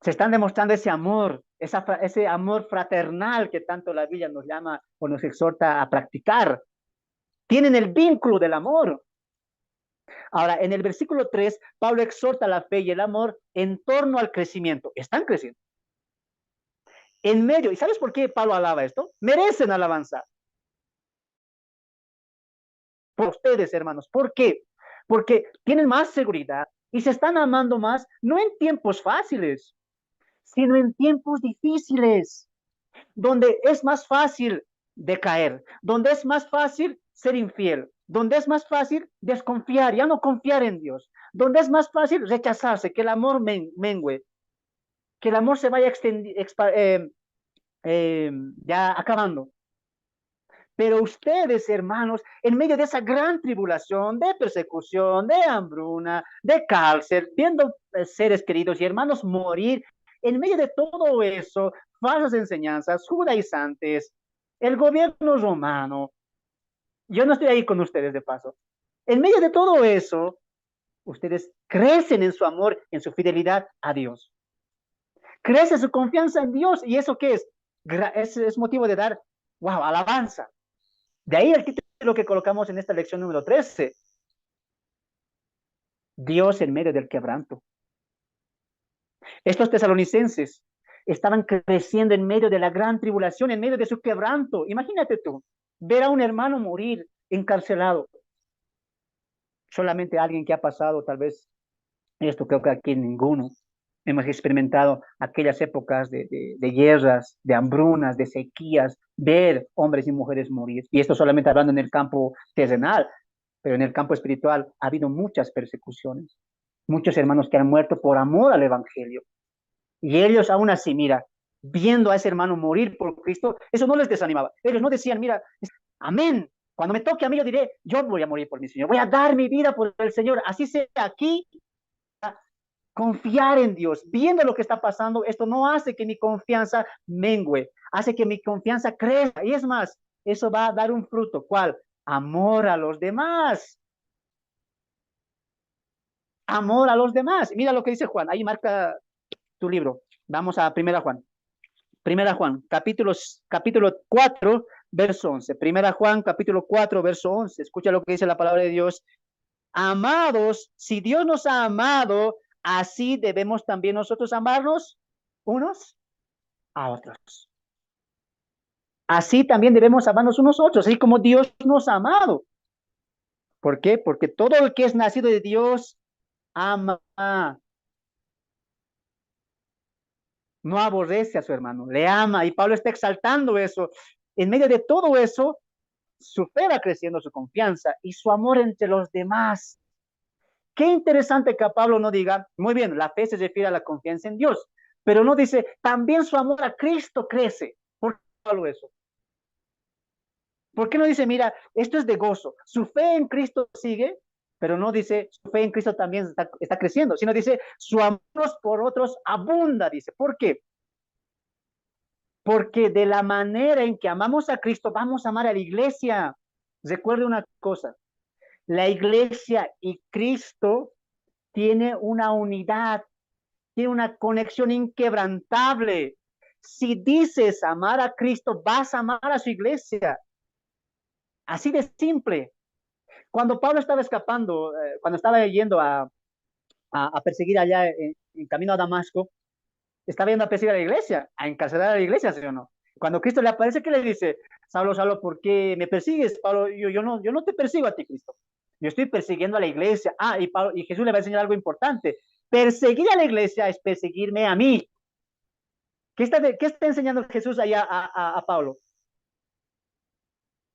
Se están demostrando ese amor, ese amor fraternal que tanto la Biblia nos llama o nos exhorta a practicar. Tienen el vínculo del amor. Ahora, en el versículo 3, Pablo exhorta la fe y el amor en torno al crecimiento. Están creciendo. En medio, ¿y sabes por qué Pablo alaba esto? Merecen alabanza. Por ustedes, hermanos. ¿Por qué? Porque tienen más seguridad y se están amando más, no en tiempos fáciles, sino en tiempos difíciles, donde es más fácil decaer, donde es más fácil ser infiel, donde es más fácil desconfiar, ya no confiar en Dios, donde es más fácil rechazarse, que el amor mengue, que el amor se vaya ya acabando. Pero ustedes, hermanos, en medio de esa gran tribulación, de persecución, de hambruna, de cárcel, viendo seres queridos y hermanos morir, en medio de todo eso, falsas enseñanzas, judaizantes, el gobierno romano, yo no estoy ahí con ustedes de paso. En medio de todo eso, ustedes crecen en su amor, en su fidelidad a Dios. Crece su confianza en Dios. ¿Y eso qué es? Es motivo de dar, wow, alabanza. De ahí el título que colocamos en esta lección número 13. Dios en medio del quebranto. Estos tesalonicenses estaban creciendo en medio de la gran tribulación, en medio de su quebranto. Imagínate tú, ver a un hermano morir encarcelado. Solamente alguien que ha pasado, tal vez, esto creo que aquí ninguno, hemos experimentado aquellas épocas de guerras, de hambrunas, de sequías, ver hombres y mujeres morir. Y esto solamente hablando en el campo terrenal, pero en el campo espiritual ha habido muchas persecuciones, muchos hermanos que han muerto por amor al Evangelio. Y ellos aún así, mira, viendo a ese hermano morir por Cristo, eso no les desanimaba. Ellos no decían, mira, amén, cuando me toque a mí yo diré, yo voy a morir por mi Señor, voy a dar mi vida por el Señor, así sea aquí. Confiar en Dios, viendo lo que está pasando, esto no hace que mi confianza mengue, hace que mi confianza crezca. Y es más, eso va a dar un fruto. ¿Cuál? Amor a los demás. Amor a los demás. Mira lo que dice Juan, ahí marca tu libro. Vamos a Primera Juan. Primera Juan, capítulo 4, verso 11. Primera Juan, capítulo 4, verso 11. Escucha lo que dice la palabra de Dios. Amados, si Dios nos ha amado, así debemos también nosotros amarnos unos a otros. Así también debemos amarnos unos a otros, así como Dios nos ha amado. ¿Por qué? Porque todo el que es nacido de Dios ama, no aborrece a su hermano, le ama. Y Pablo está exaltando eso. En medio de todo eso, su fe va creciendo, su confianza y su amor entre los demás. Qué interesante que Pablo no diga, muy bien, la fe se refiere a la confianza en Dios, pero no dice, también su amor a Cristo crece. ¿Por qué Pablo eso? ¿Por qué no dice, mira, esto es de gozo, su fe en Cristo sigue, pero no dice, su fe en Cristo también está creciendo, sino dice, su amor por otros abunda, dice. ¿Por qué? Porque de la manera en que amamos a Cristo, vamos a amar a la iglesia. Recuerde una cosa, la iglesia y Cristo tiene una unidad, tiene una conexión inquebrantable. Si dices amar a Cristo, vas a amar a su iglesia. Así de simple. Cuando Pablo estaba escapando, cuando estaba yendo a perseguir allá en camino a Damasco, estaba yendo a perseguir a la iglesia, a encarcelar a la iglesia, ¿sí o no? Cuando Cristo le aparece, ¿qué le dice? Saulo, Saulo, ¿por qué me persigues? Pablo, yo no te persigo a ti, Cristo. Yo estoy persiguiendo a la iglesia. Y Jesús le va a enseñar algo importante. Perseguir a la iglesia es perseguirme a mí. ¿Qué está enseñando Jesús allá a Pablo?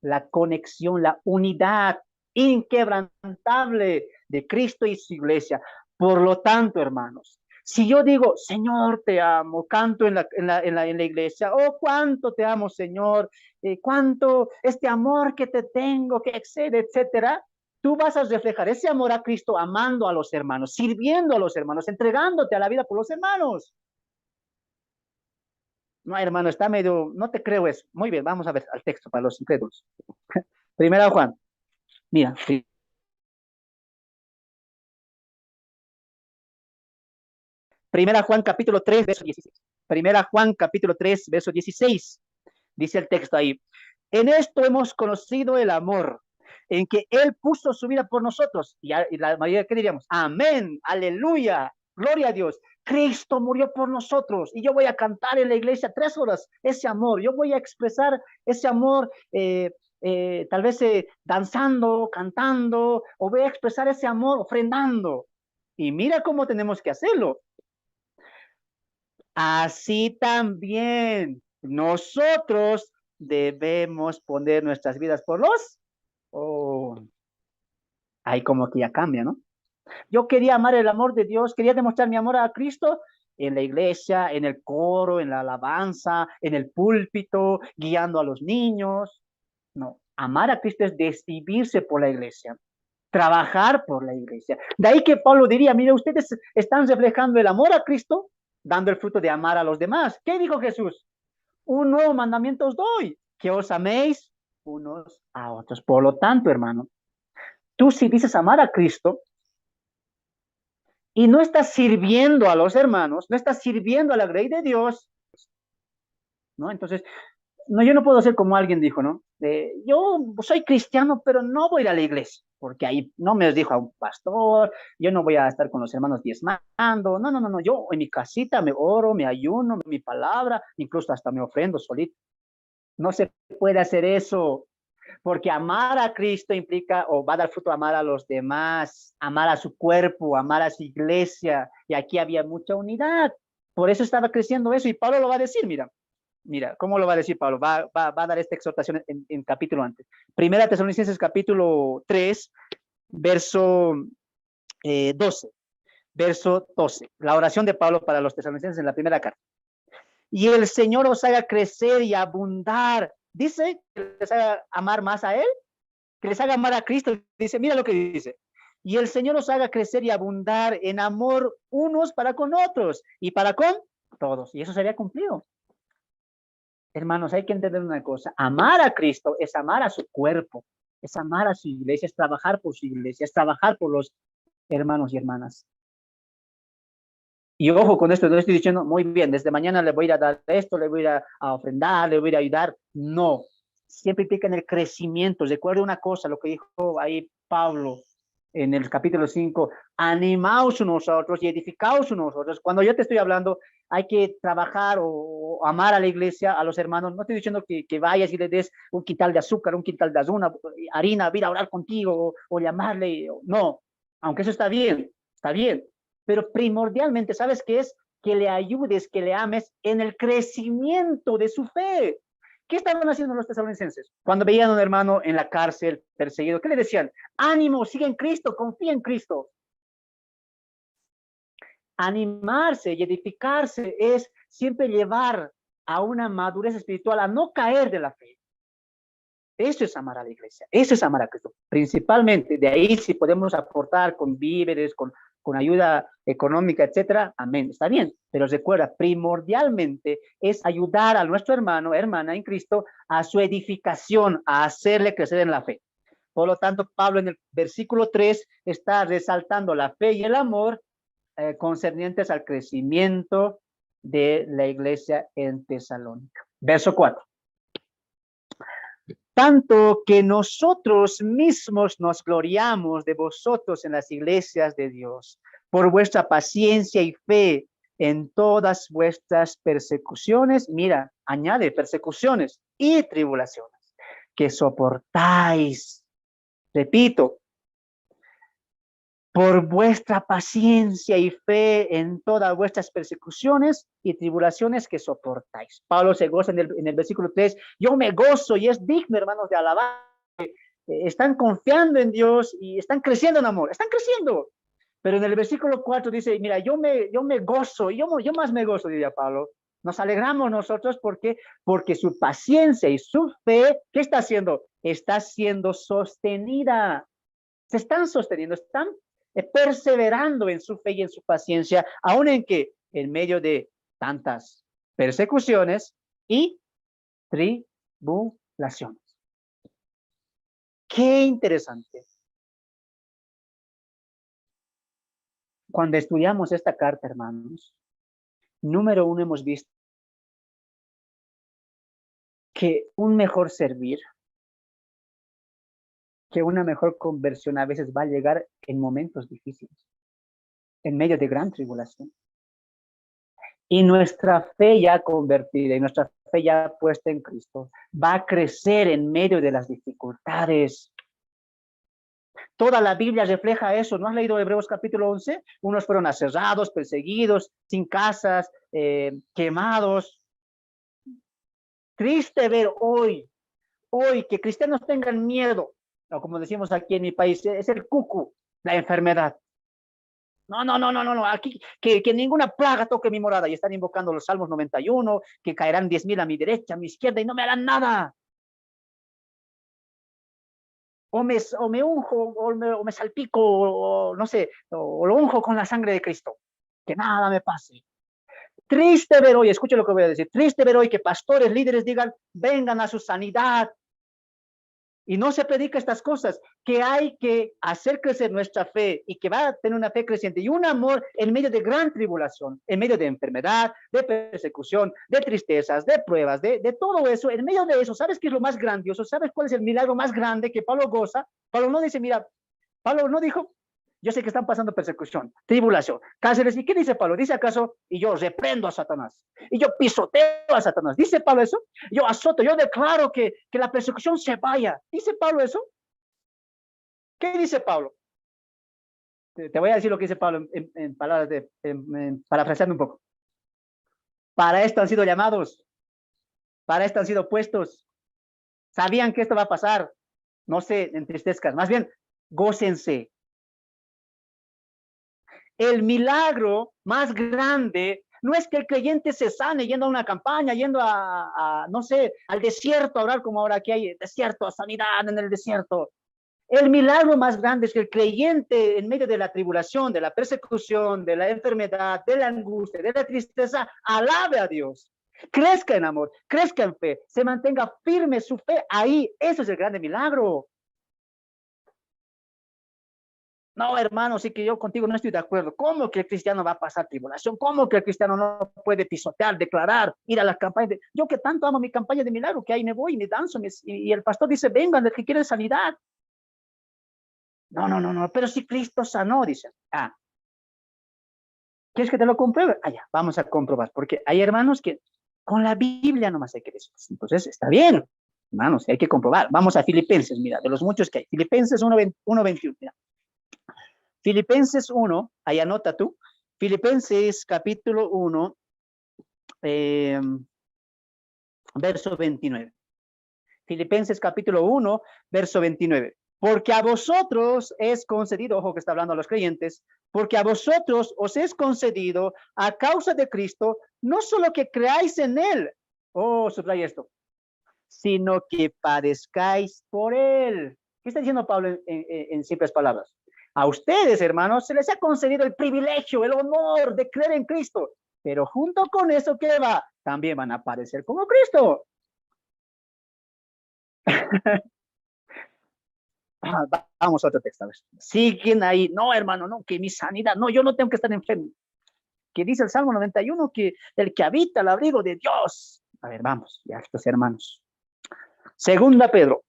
la conexión, la unidad inquebrantable de Cristo y su iglesia. Por lo tanto, hermanos, si yo digo, Señor, te amo, canto en la iglesia, oh, cuánto te amo, Señor, cuánto este amor que te tengo, que excede, etcétera, tú vas a reflejar ese amor a Cristo amando a los hermanos, sirviendo a los hermanos, entregándote a la vida por los hermanos. No, hermano, está medio, no te creo eso. Muy bien, vamos a ver al texto para los incrédulos. Primera Juan, mira, Primera Juan capítulo 3, verso 16. Primera Juan capítulo 3, verso 16. Dice el texto ahí. En esto hemos conocido el amor, en que Él puso su vida por nosotros. Y la mayoría, ¿qué diríamos? Amén, aleluya, gloria a Dios. Cristo murió por nosotros. Y yo voy a cantar en la iglesia 3 horas ese amor. Yo voy a expresar ese amor, tal vez danzando, cantando, o voy a expresar ese amor ofrendando. Y mira cómo tenemos que hacerlo. Así también nosotros debemos poner nuestras vidas por los. Oh, ahí como que ya cambia, ¿no? Yo quería amar el amor de Dios, quería demostrar mi amor a Cristo en la iglesia, en el coro, en la alabanza, en el púlpito, guiando a los niños. No, amar a Cristo es decidirse por la iglesia, trabajar por la iglesia. De ahí que Pablo diría, mire, ustedes están reflejando el amor a Cristo, dando el fruto de amar a los demás. ¿Qué dijo Jesús? Un nuevo mandamiento os doy, que os améis unos a otros. Por lo tanto, hermano, tú si dices amar a Cristo y no estás sirviendo a los hermanos, no estás sirviendo a la grey de Dios, ¿no? Entonces, no, yo no puedo ser como alguien dijo, ¿no? Yo soy cristiano, pero no voy a ir a la iglesia, porque ahí no me dijo a un pastor, yo no voy a estar con los hermanos diezmando, no, yo en mi casita me oro, me ayuno, mi palabra, incluso hasta me ofrendo solito. No se puede hacer eso, porque amar a Cristo implica, o va a dar fruto amar a los demás, amar a su cuerpo, amar a su iglesia, y aquí había mucha unidad. Por eso estaba creciendo eso, y Pablo lo va a decir, mira, ¿cómo lo va a decir Pablo? Va a dar esta exhortación en capítulo antes. Primera Tesalonicenses capítulo 3, verso 12. Verso 12. La oración de Pablo para los tesalonicenses en la primera carta. Y el Señor os haga crecer y abundar. Dice que les haga amar más a Él, que les haga amar a Cristo. Dice, mira lo que dice. Y el Señor os haga crecer y abundar en amor unos para con otros y para con todos. Y eso sería cumplido. Hermanos, hay que entender una cosa. Amar a Cristo es amar a su cuerpo, es amar a su iglesia, es trabajar por su iglesia, es trabajar por los hermanos y hermanas. Y ojo con esto, no estoy diciendo, muy bien, desde mañana le voy a ir a dar esto, le voy a ir a ofrendar, le voy a ir a ayudar. No, siempre implica en el crecimiento. Recuerda una cosa, lo que dijo ahí Pablo en el capítulo 5, animaos unos a otros y edificaos unos a otros. Cuando yo te estoy hablando, hay que trabajar o amar a la iglesia, a los hermanos. No estoy diciendo que vayas y le des un quintal de azúcar, un quintal de harina, ir a orar contigo o llamarle. No, aunque eso está bien, pero primordialmente, ¿sabes qué es? Que le ayudes, que le ames en el crecimiento de su fe. ¿Qué estaban haciendo los tesalonicenses? Cuando veían a un hermano en la cárcel, perseguido, ¿qué le decían? Ánimo, sigue en Cristo, confía en Cristo. Animarse y edificarse es siempre llevar a una madurez espiritual, a no caer de la fe. Eso es amar a la iglesia, eso es amar a Cristo. Principalmente, de ahí si podemos aportar con víveres, con ayuda económica, etcétera, amén, está bien. Pero recuerda, primordialmente es ayudar a nuestro hermano, hermana en Cristo, a su edificación, a hacerle crecer en la fe. Por lo tanto, Pablo en el versículo 3 está resaltando la fe y el amor concernientes al crecimiento de la iglesia en Tesalónica. Verso 4. Tanto que nosotros mismos nos gloriamos de vosotros en las iglesias de Dios, por vuestra paciencia y fe en todas vuestras persecuciones. Mira, añade persecuciones y tribulaciones que soportáis. Repito, por vuestra paciencia y fe en todas vuestras persecuciones y tribulaciones que soportáis. Pablo se goza en el versículo 3, yo me gozo y es digno, hermanos, de alabar. Están confiando en Dios y están creciendo en amor, están creciendo. Pero en el versículo 4 dice, mira, yo me gozo, yo más me gozo, diría Pablo. Nos alegramos nosotros porque su paciencia y su fe, ¿qué está haciendo? Está siendo sostenida. Se están sosteniendo, están perseverando en su fe y en su paciencia, aun en que en medio de tantas persecuciones y tribulaciones. Qué interesante. Cuando estudiamos esta carta, hermanos, número uno hemos visto que un mejor servir, que una mejor conversión a veces va a llegar en momentos difíciles, en medio de gran tribulación. Y nuestra fe ya convertida y nuestra fe ya puesta en Cristo va a crecer en medio de las dificultades. Toda la Biblia refleja eso. ¿No has leído Hebreos capítulo 11? Unos fueron aserrados, perseguidos, sin casas, quemados. Triste ver hoy que cristianos tengan miedo, o como decimos aquí en mi país, es el cucu, la enfermedad. No, aquí que ninguna plaga toque mi morada, y están invocando los Salmos 91, que caerán 10,000 a mi derecha, a mi izquierda, y no me harán nada. O me unjo, o me salpico, o no sé, o lo unjo con la sangre de Cristo, que nada me pase. Triste ver hoy, escuche lo que voy a decir, triste ver hoy que pastores, líderes digan, vengan a su sanidad. Y no se predica estas cosas, que hay que hacer crecer nuestra fe y que va a tener una fe creciente y un amor en medio de gran tribulación, en medio de enfermedad, de persecución, de tristezas, de pruebas, de todo eso. En medio de eso, ¿sabes qué es lo más grandioso? ¿Sabes cuál es el milagro más grande que Pablo goza? Pablo no dice, mira, Pablo no dijo, yo sé que están pasando persecución, tribulación, cárceles. ¿Y qué dice Pablo? ¿Dice acaso, y yo reprendo a Satanás, y yo pisoteo a Satanás? ¿Dice Pablo eso? Yo azoto, yo declaro que la persecución se vaya. ¿Dice Pablo eso? ¿Qué dice Pablo? Te voy a decir lo que dice Pablo en palabras parafraseando un poco. Para esto han sido llamados, para esto han sido puestos. Sabían que esto va a pasar. No se entristezcan, más bien, gócense. El milagro más grande no es que el creyente se sane yendo a una campaña, yendo no sé, al desierto a orar, como ahora aquí hay desierto, sanidad en el desierto. El milagro más grande es que el creyente en medio de la tribulación, de la persecución, de la enfermedad, de la angustia, de la tristeza, alabe a Dios. Crezca en amor, crezca en fe, se mantenga firme su fe ahí. Eso es el grande milagro. No, hermano, sí que yo contigo no estoy de acuerdo. ¿Cómo que el cristiano va a pasar tribulación? ¿Cómo que el cristiano no puede pisotear, declarar, ir a las campañas? Yo que tanto amo mi campaña de milagro, que ahí me voy, me danzo, y el pastor dice, vengan, el que quiere sanidad. No, pero si Cristo sanó, dicen. ¿Quieres que te lo compruebe? Ya, vamos a comprobar, porque hay hermanos que con la Biblia nomás hay que decir. Entonces, está bien, hermanos, hay que comprobar. Vamos a Filipenses, mira, de los muchos que hay. Filipenses 1:21, mira. Filipenses 1, ahí anota tú, Filipenses capítulo 1, verso 29. Filipenses capítulo 1, verso 29. Porque a vosotros es concedido, ojo que está hablando a los creyentes, porque a vosotros os es concedido a causa de Cristo, no solo que creáis en Él, subraya esto, sino que padezcáis por Él. ¿Qué está diciendo Pablo en simples palabras? A ustedes, hermanos, se les ha concedido el privilegio, el honor de creer en Cristo. Pero junto con eso, ¿qué va? También van a padecer como Cristo. Vamos a otro texto. Siguen ahí. No, hermano, no, que mi sanidad. No, yo no tengo que estar enfermo. Que dice el Salmo 91 que el que habita el abrigo de Dios. A ver, vamos, ya estos hermanos. Segunda Pedro.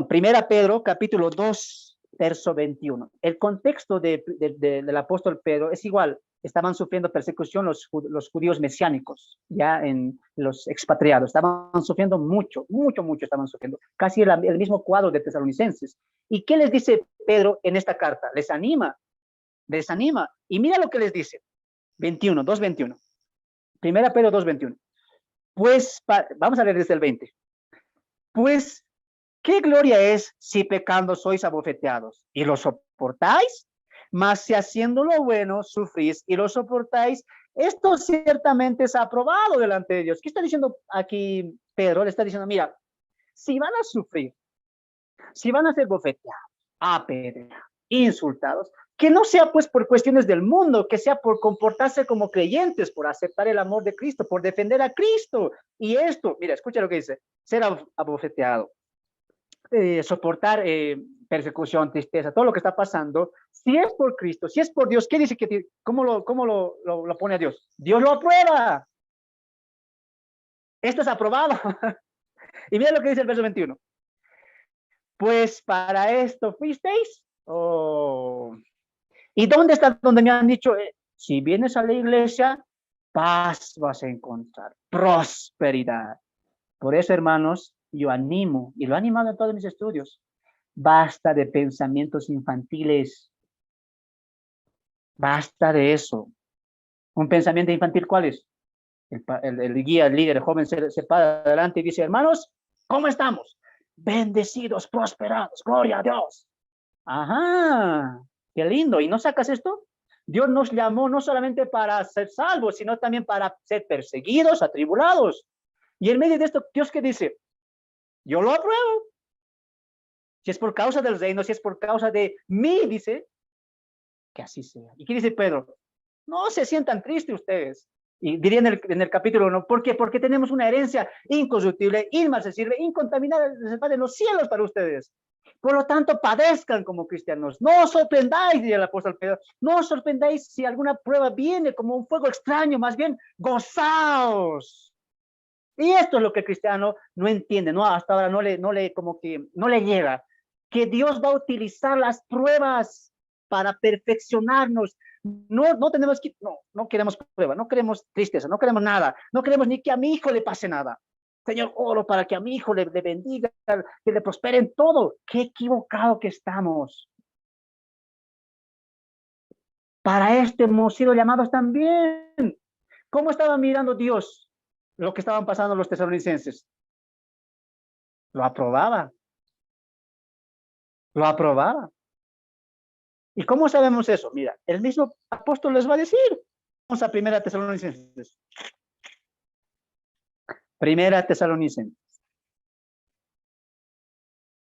Primera Pedro, capítulo 2, verso 21. El contexto del apóstol Pedro es igual. estaban sufriendo persecución los judíos mesiánicos, ya en los expatriados. Estaban sufriendo mucho, mucho, mucho estaban sufriendo. Casi el mismo cuadro de Tesalonicenses. ¿Y qué les dice Pedro en esta carta? Les anima, les anima. Y mira lo que les dice. 2:21. Primera Pedro 2:21. Pues, vamos a leer desde el 20. Pues, ¿qué gloria es si pecando sois abofeteados y lo soportáis? Mas si haciendo lo bueno sufrís y lo soportáis, esto ciertamente es aprobado delante de Dios. ¿Qué está diciendo aquí Pedro? Le está diciendo, mira, si van a sufrir, si van a ser bofeteados, apedreados, insultados, que no sea pues por cuestiones del mundo, que sea por comportarse como creyentes, por aceptar el amor de Cristo, por defender a Cristo. Y esto, mira, escucha lo que dice, ser abofeteado, soportar persecución, tristeza, todo lo que está pasando, si es por Cristo, si es por Dios, ¿qué dice? ¿Cómo lo pone a Dios? Dios lo aprueba. Esto es aprobado. Y mira lo que dice el verso 21. Pues para esto fuisteis. Oh. ¿Y dónde está donde me han dicho, si vienes a la iglesia, paz vas a encontrar, prosperidad? Por eso, hermanos, yo animo, y lo he animado en todos mis estudios, basta de pensamientos infantiles. Basta de eso. Un pensamiento infantil, ¿cuál es? El guía, el líder, el joven se para adelante y dice, hermanos, ¿cómo estamos? Bendecidos, prosperados, gloria a Dios. Ajá, qué lindo. ¿Y no sacas esto? Dios nos llamó no solamente para ser salvos, sino también para ser perseguidos, atribulados. Y en medio de esto, Dios, ¿qué dice? Yo lo apruebo. Si es por causa del reino, si es por causa de mí, dice, que así sea. ¿Y qué dice Pedro? No se sientan tristes ustedes. Y diría en el capítulo 1, ¿por qué? Porque tenemos una herencia incorruptible, inmarcesible, incontaminada, reservada en los cielos para ustedes. Por lo tanto, padezcan como cristianos. No os sorprendáis, diría el apóstol Pedro. No os sorprendáis si alguna prueba viene como un fuego extraño, más bien gozaos. Y esto es lo que el cristiano no entiende, ¿no? Hasta ahora no le llega. Que Dios va a utilizar las pruebas para perfeccionarnos. No tenemos que, no queremos prueba, no queremos tristeza, no queremos nada, no queremos ni que a mi hijo le pase nada. Señor, oro para que a mi hijo le bendiga, que le prospere en todo. Qué equivocado que estamos. Para esto hemos sido llamados también. ¿Cómo estaba mirando Dios lo que estaban pasando los tesalonicenses? Lo aprobaba. Lo aprobaba. ¿Y cómo sabemos eso? Mira, el mismo apóstol les va a decir. Vamos a Primera Tesalonicenses. Primera Tesalonicenses.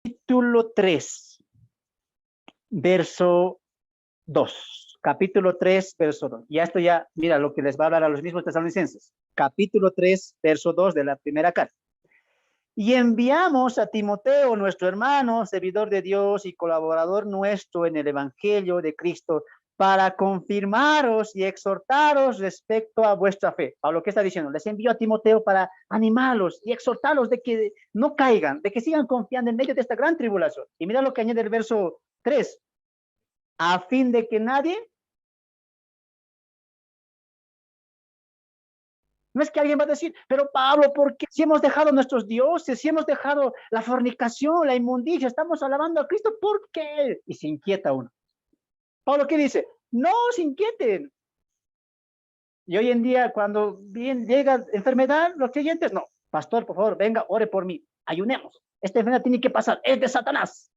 Capítulo 3, verso 2. Capítulo 3, verso 2. Y esto ya, mira lo que les va a hablar a los mismos tesalonicenses. Capítulo 3, verso 2 de la primera carta. Y enviamos a Timoteo, nuestro hermano, servidor de Dios y colaborador nuestro en el Evangelio de Cristo, para confirmaros y exhortaros respecto a vuestra fe. Pablo, ¿qué está diciendo? Les envió a Timoteo para animarlos y exhortarlos de que no caigan, de que sigan confiando en medio de esta gran tribulación. Y mira lo que añade el verso 3. A fin de que nadie... No es que alguien va a decir, pero Pablo, ¿por qué si hemos dejado nuestros dioses, si hemos dejado la fornicación, la inmundicia, estamos alabando a Cristo, ¿por qué? Y se inquieta uno. Pablo, ¿qué dice? No se inquieten. Y hoy en día, cuando bien llega enfermedad, los creyentes, no, pastor, por favor, venga, ore por mí, ayunemos. Esta enfermedad tiene que pasar, es de Satanás.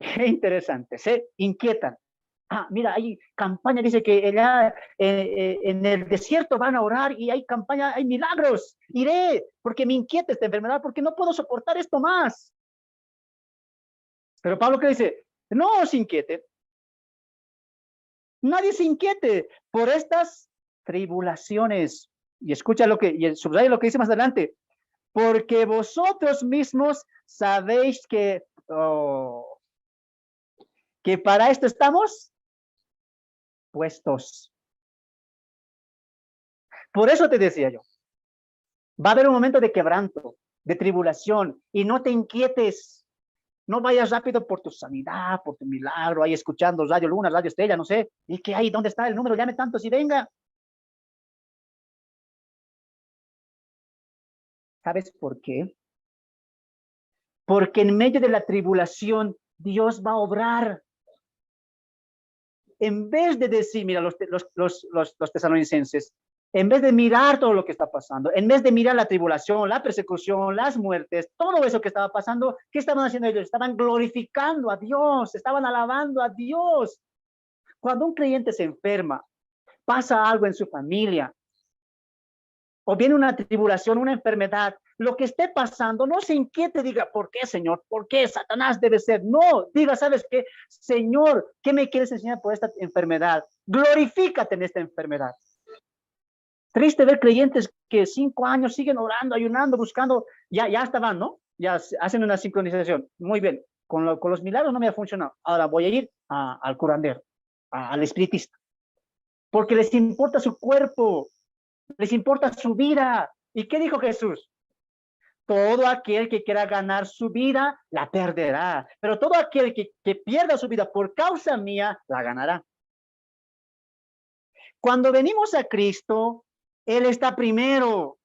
Qué interesante, se inquietan. Ah, mira, hay campaña, dice que allá en el desierto van a orar y hay campaña, hay milagros. Iré, porque me inquieta esta enfermedad, porque no puedo soportar esto más. Pero Pablo, ¿qué dice? No se inquiete. Nadie se inquiete por estas tribulaciones. Y escucha y subraya lo que dice más adelante. Porque vosotros mismos sabéis que para esto estamos puestos. Por eso te decía yo, va a haber un momento de quebranto, de tribulación, y no te inquietes. No vayas rápido por tu sanidad, por tu milagro, ahí escuchando Radio Luna, Radio Estrella, no sé. ¿Y qué hay? ¿Dónde está el número? Llame tantos y venga. ¿Sabes por qué? Porque en medio de la tribulación, Dios va a obrar. En vez de decir, mira, los tesalonicenses, en vez de mirar todo lo que está pasando, en vez de mirar la tribulación, la persecución, las muertes, todo eso que estaba pasando, ¿qué estaban haciendo ellos? Estaban glorificando a Dios, estaban alabando a Dios. Cuando un creyente se enferma, pasa algo en su familia, o viene una tribulación, una enfermedad, lo que esté pasando, no se inquiete, diga, ¿por qué, Señor? ¿Por qué? Satanás debe ser. No, diga, ¿sabes qué? Señor, ¿qué me quieres enseñar por esta enfermedad? Glorifícate en esta enfermedad. Triste ver creyentes que 5 años siguen orando, ayunando, buscando, ya estaban, ¿no? Ya hacen una sincronización. Muy bien, con los milagros no me ha funcionado. Ahora voy a ir al curandero, al espiritista, porque les importa su cuerpo, les importa su vida. ¿Y qué dijo Jesús? Todo aquel que quiera ganar su vida, la perderá. Pero todo aquel que pierda su vida por causa mía, la ganará. Cuando venimos a Cristo, Él está primero,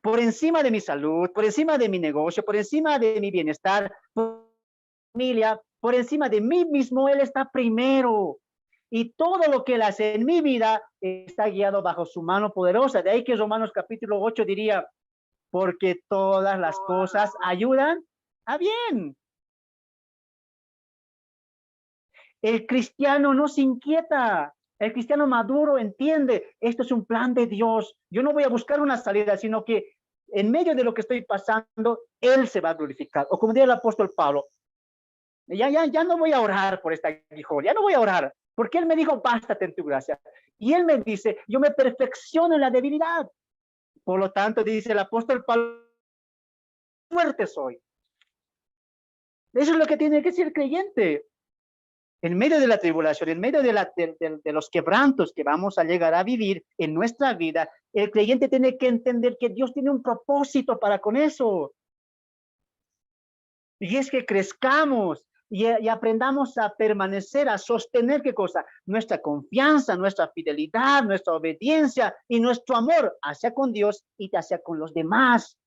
por encima de mi salud, por encima de mi negocio, por encima de mi bienestar, por mi familia, por encima de mí mismo, Él está primero. Y todo lo que Él hace en mi vida está guiado bajo su mano poderosa. De ahí que Romanos capítulo 8 diría, porque todas las cosas ayudan a bien. El cristiano no se inquieta. El cristiano maduro entiende, esto es un plan de Dios. Yo no voy a buscar una salida, sino que en medio de lo que estoy pasando, Él se va a glorificar. O como diría el apóstol Pablo, ya no voy a orar por esta aguijón, ya no voy a orar, porque Él me dijo, bástate en tu gracia. Y Él me dice, yo me perfecciono en la debilidad. Por lo tanto, dice el apóstol Pablo, fuerte soy. Eso es lo que tiene que ser el creyente. En medio de la tribulación, en medio de los quebrantos que vamos a llegar a vivir en nuestra vida, el creyente tiene que entender que Dios tiene un propósito para con eso. Y es que crezcamos y aprendamos a permanecer, a sostener, ¿qué cosa? Nuestra confianza, nuestra fidelidad, nuestra obediencia y nuestro amor hacia con Dios y hacia con los demás.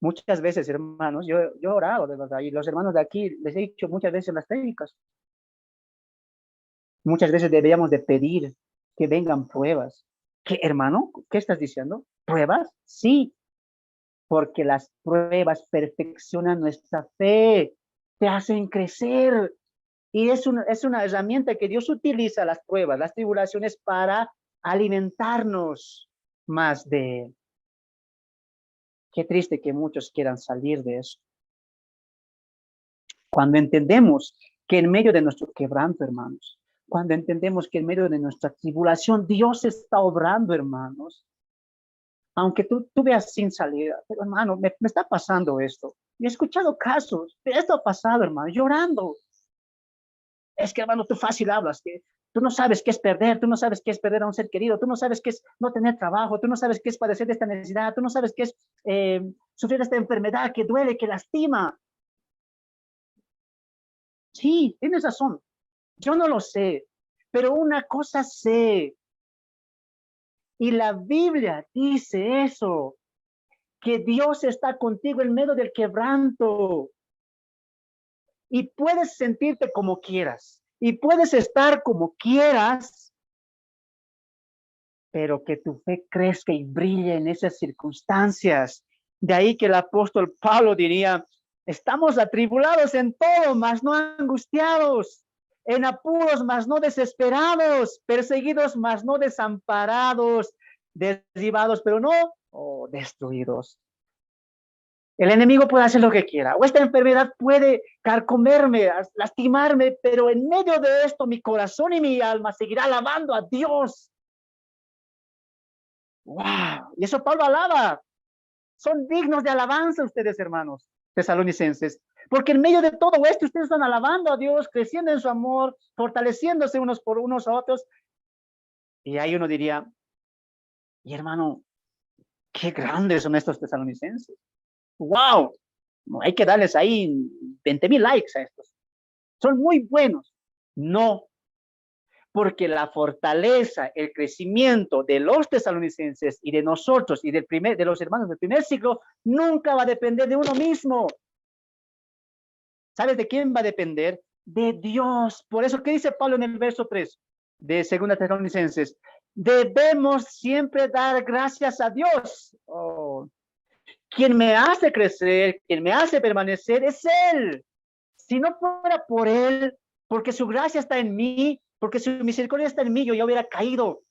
Muchas veces, hermanos, yo he orado, de verdad, y los hermanos de aquí les he dicho muchas veces en las prédicas, muchas veces deberíamos de pedir que vengan pruebas. ¿Qué, hermano? ¿Qué estás diciendo? ¿Pruebas? Sí, porque las pruebas perfeccionan nuestra fe, te hacen crecer, y es una herramienta que Dios utiliza, las pruebas, las tribulaciones, para alimentarnos más de Él. Qué triste que muchos quieran salir de eso. Cuando entendemos que en medio de nuestro quebranto, hermanos, cuando entendemos que en medio de nuestra tribulación Dios está obrando, hermanos, aunque tú veas sin salida, pero hermano, me está pasando esto. Y he escuchado casos de esto ha pasado, hermano, llorando. Es que, hermano, tú fácil hablas, que tú no sabes qué es perder, tú no sabes qué es perder a un ser querido, tú no sabes qué es no tener trabajo, tú no sabes qué es padecer de esta necesidad, tú no sabes qué es sufrir esta enfermedad que duele, que lastima. Sí, tienes razón. Yo no lo sé, pero una cosa sé. Y la Biblia dice eso, que Dios está contigo en medio del quebranto. Y puedes sentirte como quieras. Y puedes estar como quieras, pero que tu fe crezca y brille en esas circunstancias. De ahí que el apóstol Pablo diría, estamos atribulados en todo, mas no angustiados, en apuros, mas no desesperados, perseguidos, mas no desamparados, derribados, pero no destruidos. El enemigo puede hacer lo que quiera, o esta enfermedad puede carcomerme, lastimarme, pero en medio de esto mi corazón y mi alma seguirá alabando a Dios. ¡Wow! Y eso Pablo alaba. Son dignos de alabanza ustedes, hermanos tesalonicenses, porque en medio de todo esto ustedes están alabando a Dios, creciendo en su amor, fortaleciéndose unos por unos a otros. Y ahí uno diría, y hermano, Qué grandes son estos tesalonicenses. ¡Wow! No, hay que darles ahí 20,000 likes a estos. Son muy buenos. No, porque la fortaleza, el crecimiento de los tesalonicenses y de nosotros y de los hermanos del primer siglo nunca va a depender de uno mismo. ¿Sabes de quién va a depender? De Dios. Por eso, ¿qué dice Pablo en el verso 3 de 2 Tesalonicenses? Debemos siempre dar gracias a Dios. Oh. Quien me hace crecer, quien me hace permanecer es Él. Si no fuera por Él, porque su gracia está en mí, porque su misericordia está en mí, yo ya hubiera caído.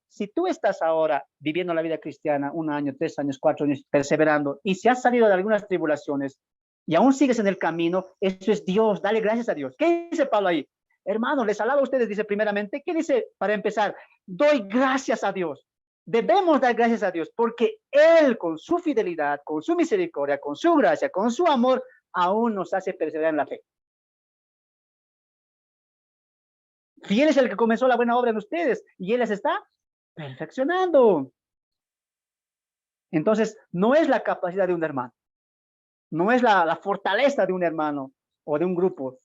Si tú estás ahora viviendo la vida cristiana 1 año, 3 años, 4 años, perseverando, y si has salido de algunas tribulaciones y aún sigues en el camino, eso es Dios, dale gracias a Dios. ¿Qué dice Pablo ahí? Hermano, les alabo a ustedes, dice primeramente. ¿Qué dice para empezar? Doy gracias a Dios. Debemos dar gracias a Dios porque Él con su fidelidad, con su misericordia, con su gracia, con su amor, aún nos hace perseverar en la fe. Fiel es el que comenzó la buena obra en ustedes y Él les está perfeccionando. Entonces, no es la capacidad de un hermano, no es la fortaleza de un hermano o de un grupo,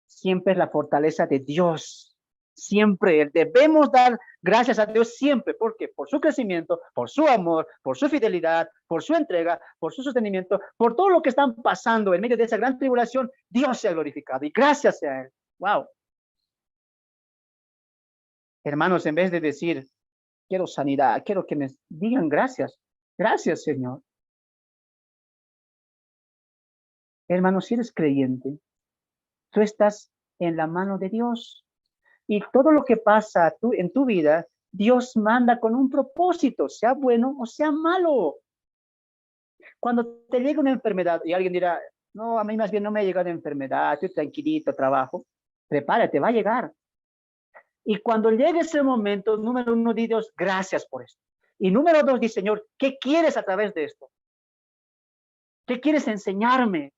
siempre es la fortaleza de Dios. Siempre debemos dar gracias a Dios siempre. ¿Por qué? Por su crecimiento, por su amor, por su fidelidad, por su entrega, por su sostenimiento, por todo lo que están pasando en medio de esa gran tribulación. Dios sea glorificado y gracias sea Él. ¡Wow! Hermanos, en vez de decir, quiero sanidad, quiero que me digan gracias. Gracias, Señor. Hermanos, si eres creyente, tú estás en la mano de Dios. Y todo lo que pasa en tu vida, Dios manda con un propósito, sea bueno o sea malo. Cuando te llega una enfermedad y alguien dirá, no, a mí más bien no me ha llegado enfermedad, estoy tranquilito, trabajo, prepárate, va a llegar. Y cuando llegue ese momento, número 1, di Dios, gracias por esto. Y número 2, di Señor, ¿qué quieres a través de esto? ¿Qué quieres enseñarme?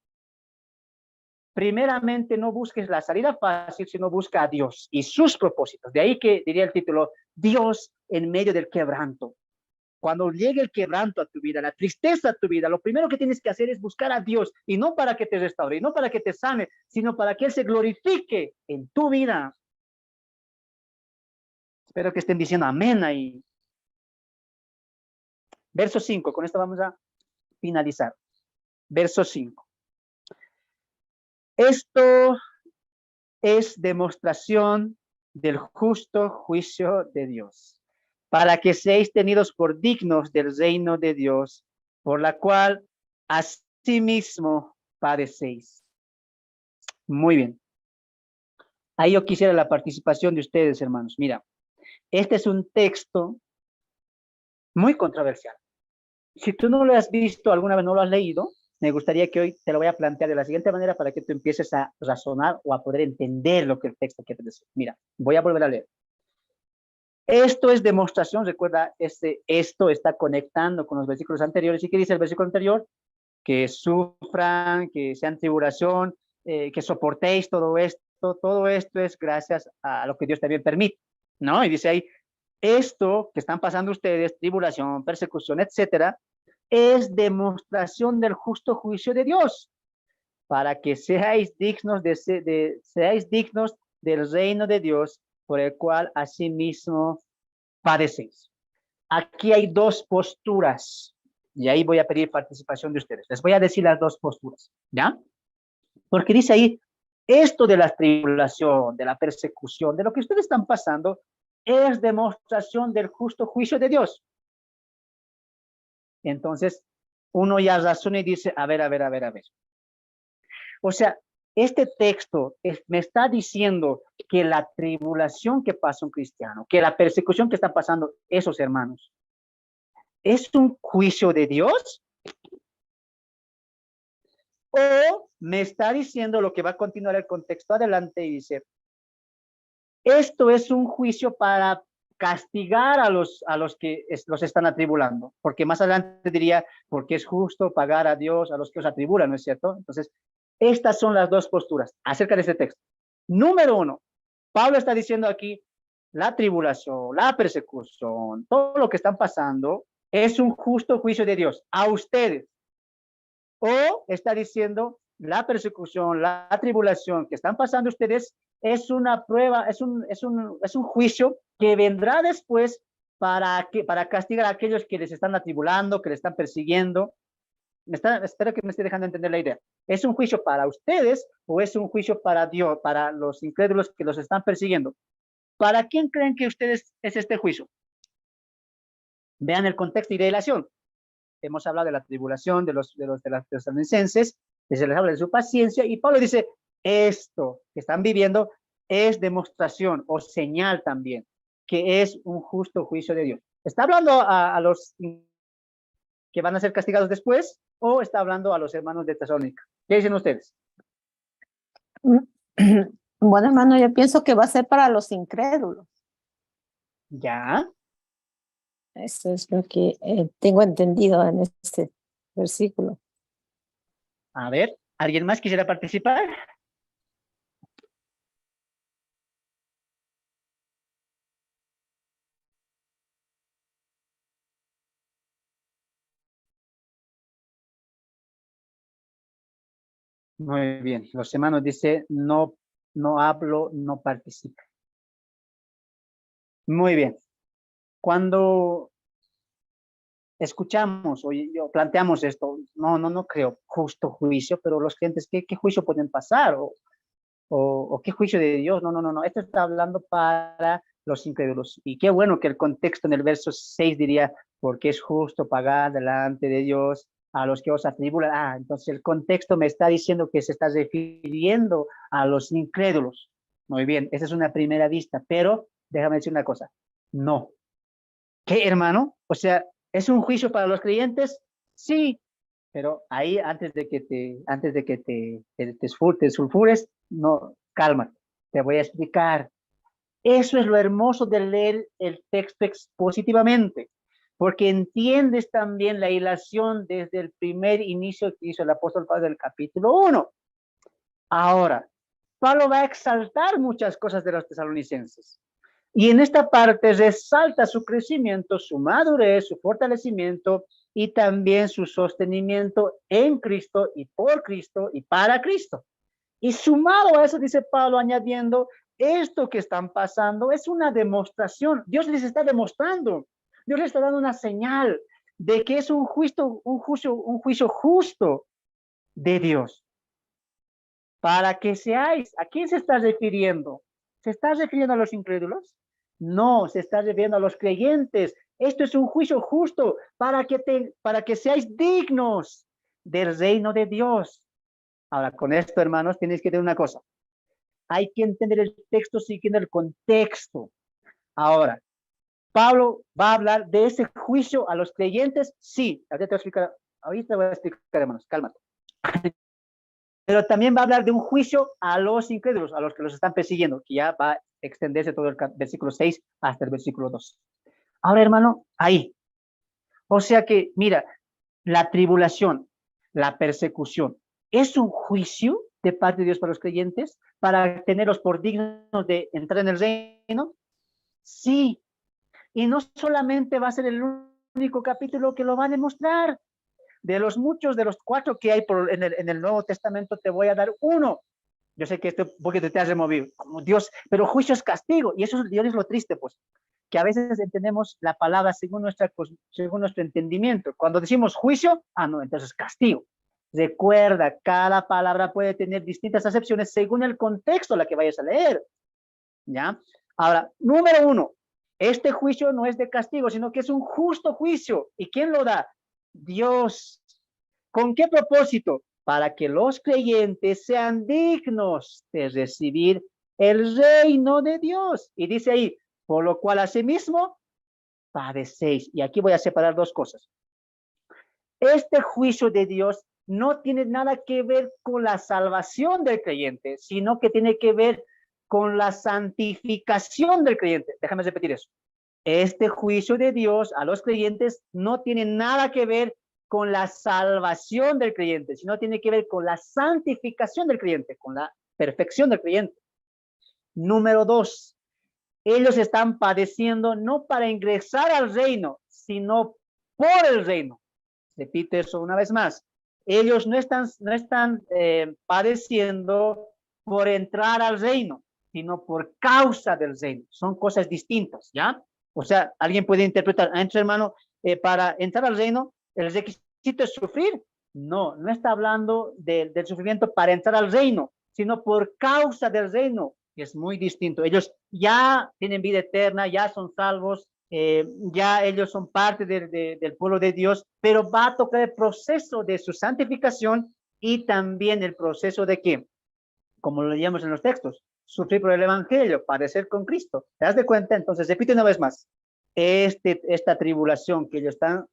Primeramente, no busques la salida fácil, sino busca a Dios y sus propósitos. De ahí que diría el título, Dios en medio del quebranto. Cuando llegue el quebranto a tu vida, la tristeza a tu vida, lo primero que tienes que hacer es buscar a Dios, y no para que te restaure, y no para que te sane, sino para que Él se glorifique en tu vida. Espero que estén diciendo amén ahí. Verso 5, con esto vamos a finalizar. Verso 5. Esto es demostración del justo juicio de Dios, para que seáis tenidos por dignos del reino de Dios, por la cual asimismo padecéis. Muy bien. Ahí yo quisiera la participación de ustedes, hermanos. Mira, este es un texto muy controversial. Si tú no lo has visto alguna vez, no lo has leído, me gustaría que hoy te lo voy a plantear de la siguiente manera para que tú empieces a razonar o a poder entender lo que el texto quiere decir. Mira, voy a volver a leer. Esto es demostración, recuerda, esto está conectando con los versículos anteriores. ¿Y qué dice el versículo anterior? Que sufran, que sean tribulación, que soportéis todo esto es gracias a lo que Dios también permite, ¿no? Y dice ahí, esto que están pasando ustedes, tribulación, persecución, etcétera, es demostración del justo juicio de Dios, para que seáis dignos seáis dignos del reino de Dios, por el cual asimismo padecéis. Aquí hay dos posturas, y ahí voy a pedir participación de ustedes. Les voy a decir las dos posturas, ¿ya? Porque dice ahí, esto de la tribulación, de la persecución, de lo que ustedes están pasando, es demostración del justo juicio de Dios. Entonces, uno ya razona y dice, a ver. O sea, este texto me está diciendo que la tribulación que pasa un cristiano, que la persecución que está pasando esos hermanos, ¿es un juicio de Dios? O me está diciendo lo que va a continuar el contexto adelante y dice, esto es un juicio para castigar a los que los están atribulando, porque más adelante diría, porque es justo pagar a Dios a los que os atribulan, ¿no es cierto? Entonces, estas son las dos posturas acerca de este texto. Número 1, Pablo está diciendo aquí, la tribulación, la persecución, todo lo que están pasando, es un justo juicio de Dios a ustedes. O está diciendo la persecución, la tribulación que están pasando ustedes es una prueba, es un juicio que vendrá después para castigar a aquellos que les están atribulando, que les están persiguiendo. Espero que me esté dejando entender la idea. ¿Es un juicio para ustedes o es un juicio para Dios, para los incrédulos que los están persiguiendo? ¿Para quién creen que ustedes es este juicio? Vean el contexto y relación. Hemos hablado de la tribulación de los tesalonicenses, se les habla de su paciencia, y Pablo dice, esto que están viviendo es demostración o señal también, que es un justo juicio de Dios. ¿Está hablando a los que van a ser castigados después, o está hablando a los hermanos de Tesalónica? ¿Qué dicen ustedes? Bueno, hermano, yo pienso que va a ser para los incrédulos. Ya. Eso es lo que tengo entendido en este versículo. A ver, ¿alguien más quisiera participar? Muy bien. Los hermanos dice, no hablo, no participo. Muy bien. Cuando escuchamos o planteamos esto, no creo justo juicio, pero los clientes, ¿qué juicio pueden pasar? ¿O qué juicio de Dios? No. Esto está hablando para los incrédulos. Y qué bueno que el contexto en el verso 6 diría, porque es justo pagar delante de Dios a los que os atribulan. Entonces el contexto me está diciendo que se está refiriendo a los incrédulos. Muy bien, esa es una primera vista, pero déjame decir una cosa. No. ¿Qué, hermano? O sea, ¿es un juicio para los creyentes? Sí, pero ahí antes de que te sulfures, no, cálmate, te voy a explicar. Eso es lo hermoso de leer el texto expositivamente, porque entiendes también la ilación desde el primer inicio que hizo el apóstol Pablo del capítulo 1. Ahora, Pablo va a exaltar muchas cosas de los tesalonicenses. Y en esta parte resalta su crecimiento, su madurez, su fortalecimiento y también su sostenimiento en Cristo y por Cristo y para Cristo. Y sumado a eso, dice Pablo, añadiendo, esto que están pasando es una demostración. Dios les está demostrando, Dios les está dando una señal de que es un juicio justo de Dios. Para que seáis, ¿a quién se está refiriendo? ¿Se está refiriendo a los incrédulos? No, se está refiriendo a los creyentes. Esto es un juicio justo para que seáis dignos del reino de Dios. Ahora, con esto, hermanos, tenéis que tener una cosa. Hay que entender el texto siguiendo el contexto. Ahora, Pablo va a hablar de ese juicio a los creyentes. Sí, ahorita voy a explicar, hermanos, cálmate. Pero también va a hablar de un juicio a los incrédulos, a los que los están persiguiendo, que ya va a extenderse todo el versículo 6 hasta el versículo 2. Ahora, hermano, ahí. O sea que, mira, la tribulación, la persecución, ¿es un juicio de parte de Dios para los creyentes para tenerlos por dignos de entrar en el reino? Sí. Y no solamente va a ser el único capítulo que lo va a demostrar. De los muchos, de los 4 que hay en el Nuevo Testamento, te voy a dar uno. Yo sé que esto porque te has removido, como Dios, pero juicio es castigo, y eso Dios es lo triste, pues, que a veces entendemos la palabra según nuestro entendimiento. Cuando decimos juicio, no, entonces castigo. Recuerda, cada palabra puede tener distintas acepciones según el contexto a la que vayas a leer, ¿ya? Ahora, número 1, este juicio no es de castigo, sino que es un justo juicio. ¿Y quién lo da? Dios. ¿Con qué propósito? Para que los creyentes sean dignos de recibir el reino de Dios. Y dice ahí, por lo cual asimismo padecéis. Y aquí voy a separar dos cosas. Este juicio de Dios no tiene nada que ver con la salvación del creyente, sino que tiene que ver con la santificación del creyente. Déjame repetir eso. Este juicio de Dios a los creyentes no tiene nada que ver con la salvación del creyente, sino tiene que ver con la santificación del creyente, con la perfección del creyente. Número 2, ellos están padeciendo no para ingresar al reino, sino por el reino. Repite eso una vez más. Ellos no están padeciendo por entrar al reino, sino por causa del reino. Son cosas distintas, ¿ya? O sea, alguien puede interpretar, entonces, hermano, para entrar al reino, el requisito es sufrir. No, no está hablando del sufrimiento para entrar al reino, sino por causa del reino. Es muy distinto. Ellos ya tienen vida eterna, ya son salvos, ya ellos son parte del pueblo de Dios, pero va a tocar el proceso de su santificación y también el proceso de que, como lo leíamos en los textos, sufrir por el evangelio, padecer con Cristo. ¿Te das de cuenta? Entonces, repite una vez más. Esta tribulación que ellos están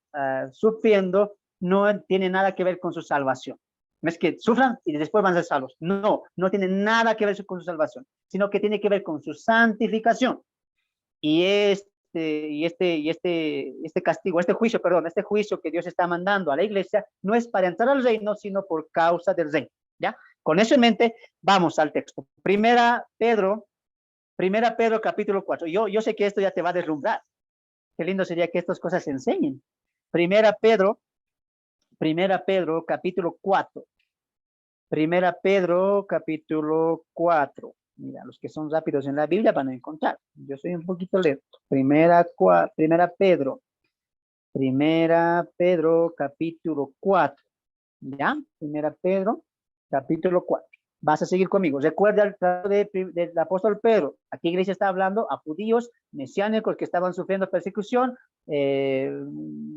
sufriendo no tiene nada que ver con su salvación. No es que sufran y después van a ser salvos. No, no tiene nada que ver con su salvación, sino que tiene que ver con su santificación. Y este castigo, este juicio que Dios está mandando a la iglesia, no es para entrar al reino, sino por causa del reino, ¿ya? Con eso en mente, vamos al texto. Primera Pedro capítulo 4. Yo sé que esto ya te va a deslumbrar. Qué lindo sería que estas cosas se enseñen. Primera Pedro capítulo 4. Primera Pedro capítulo 4. Mira, los que son rápidos en la Biblia van a encontrar. Yo soy un poquito lento. Primera Pedro capítulo 4. ¿Ya? Primera Pedro capítulo 4. Vas a seguir conmigo. Recuerda el trato del apóstol Pedro. Aquí iglesia está hablando a judíos mesiánicos que estaban sufriendo persecución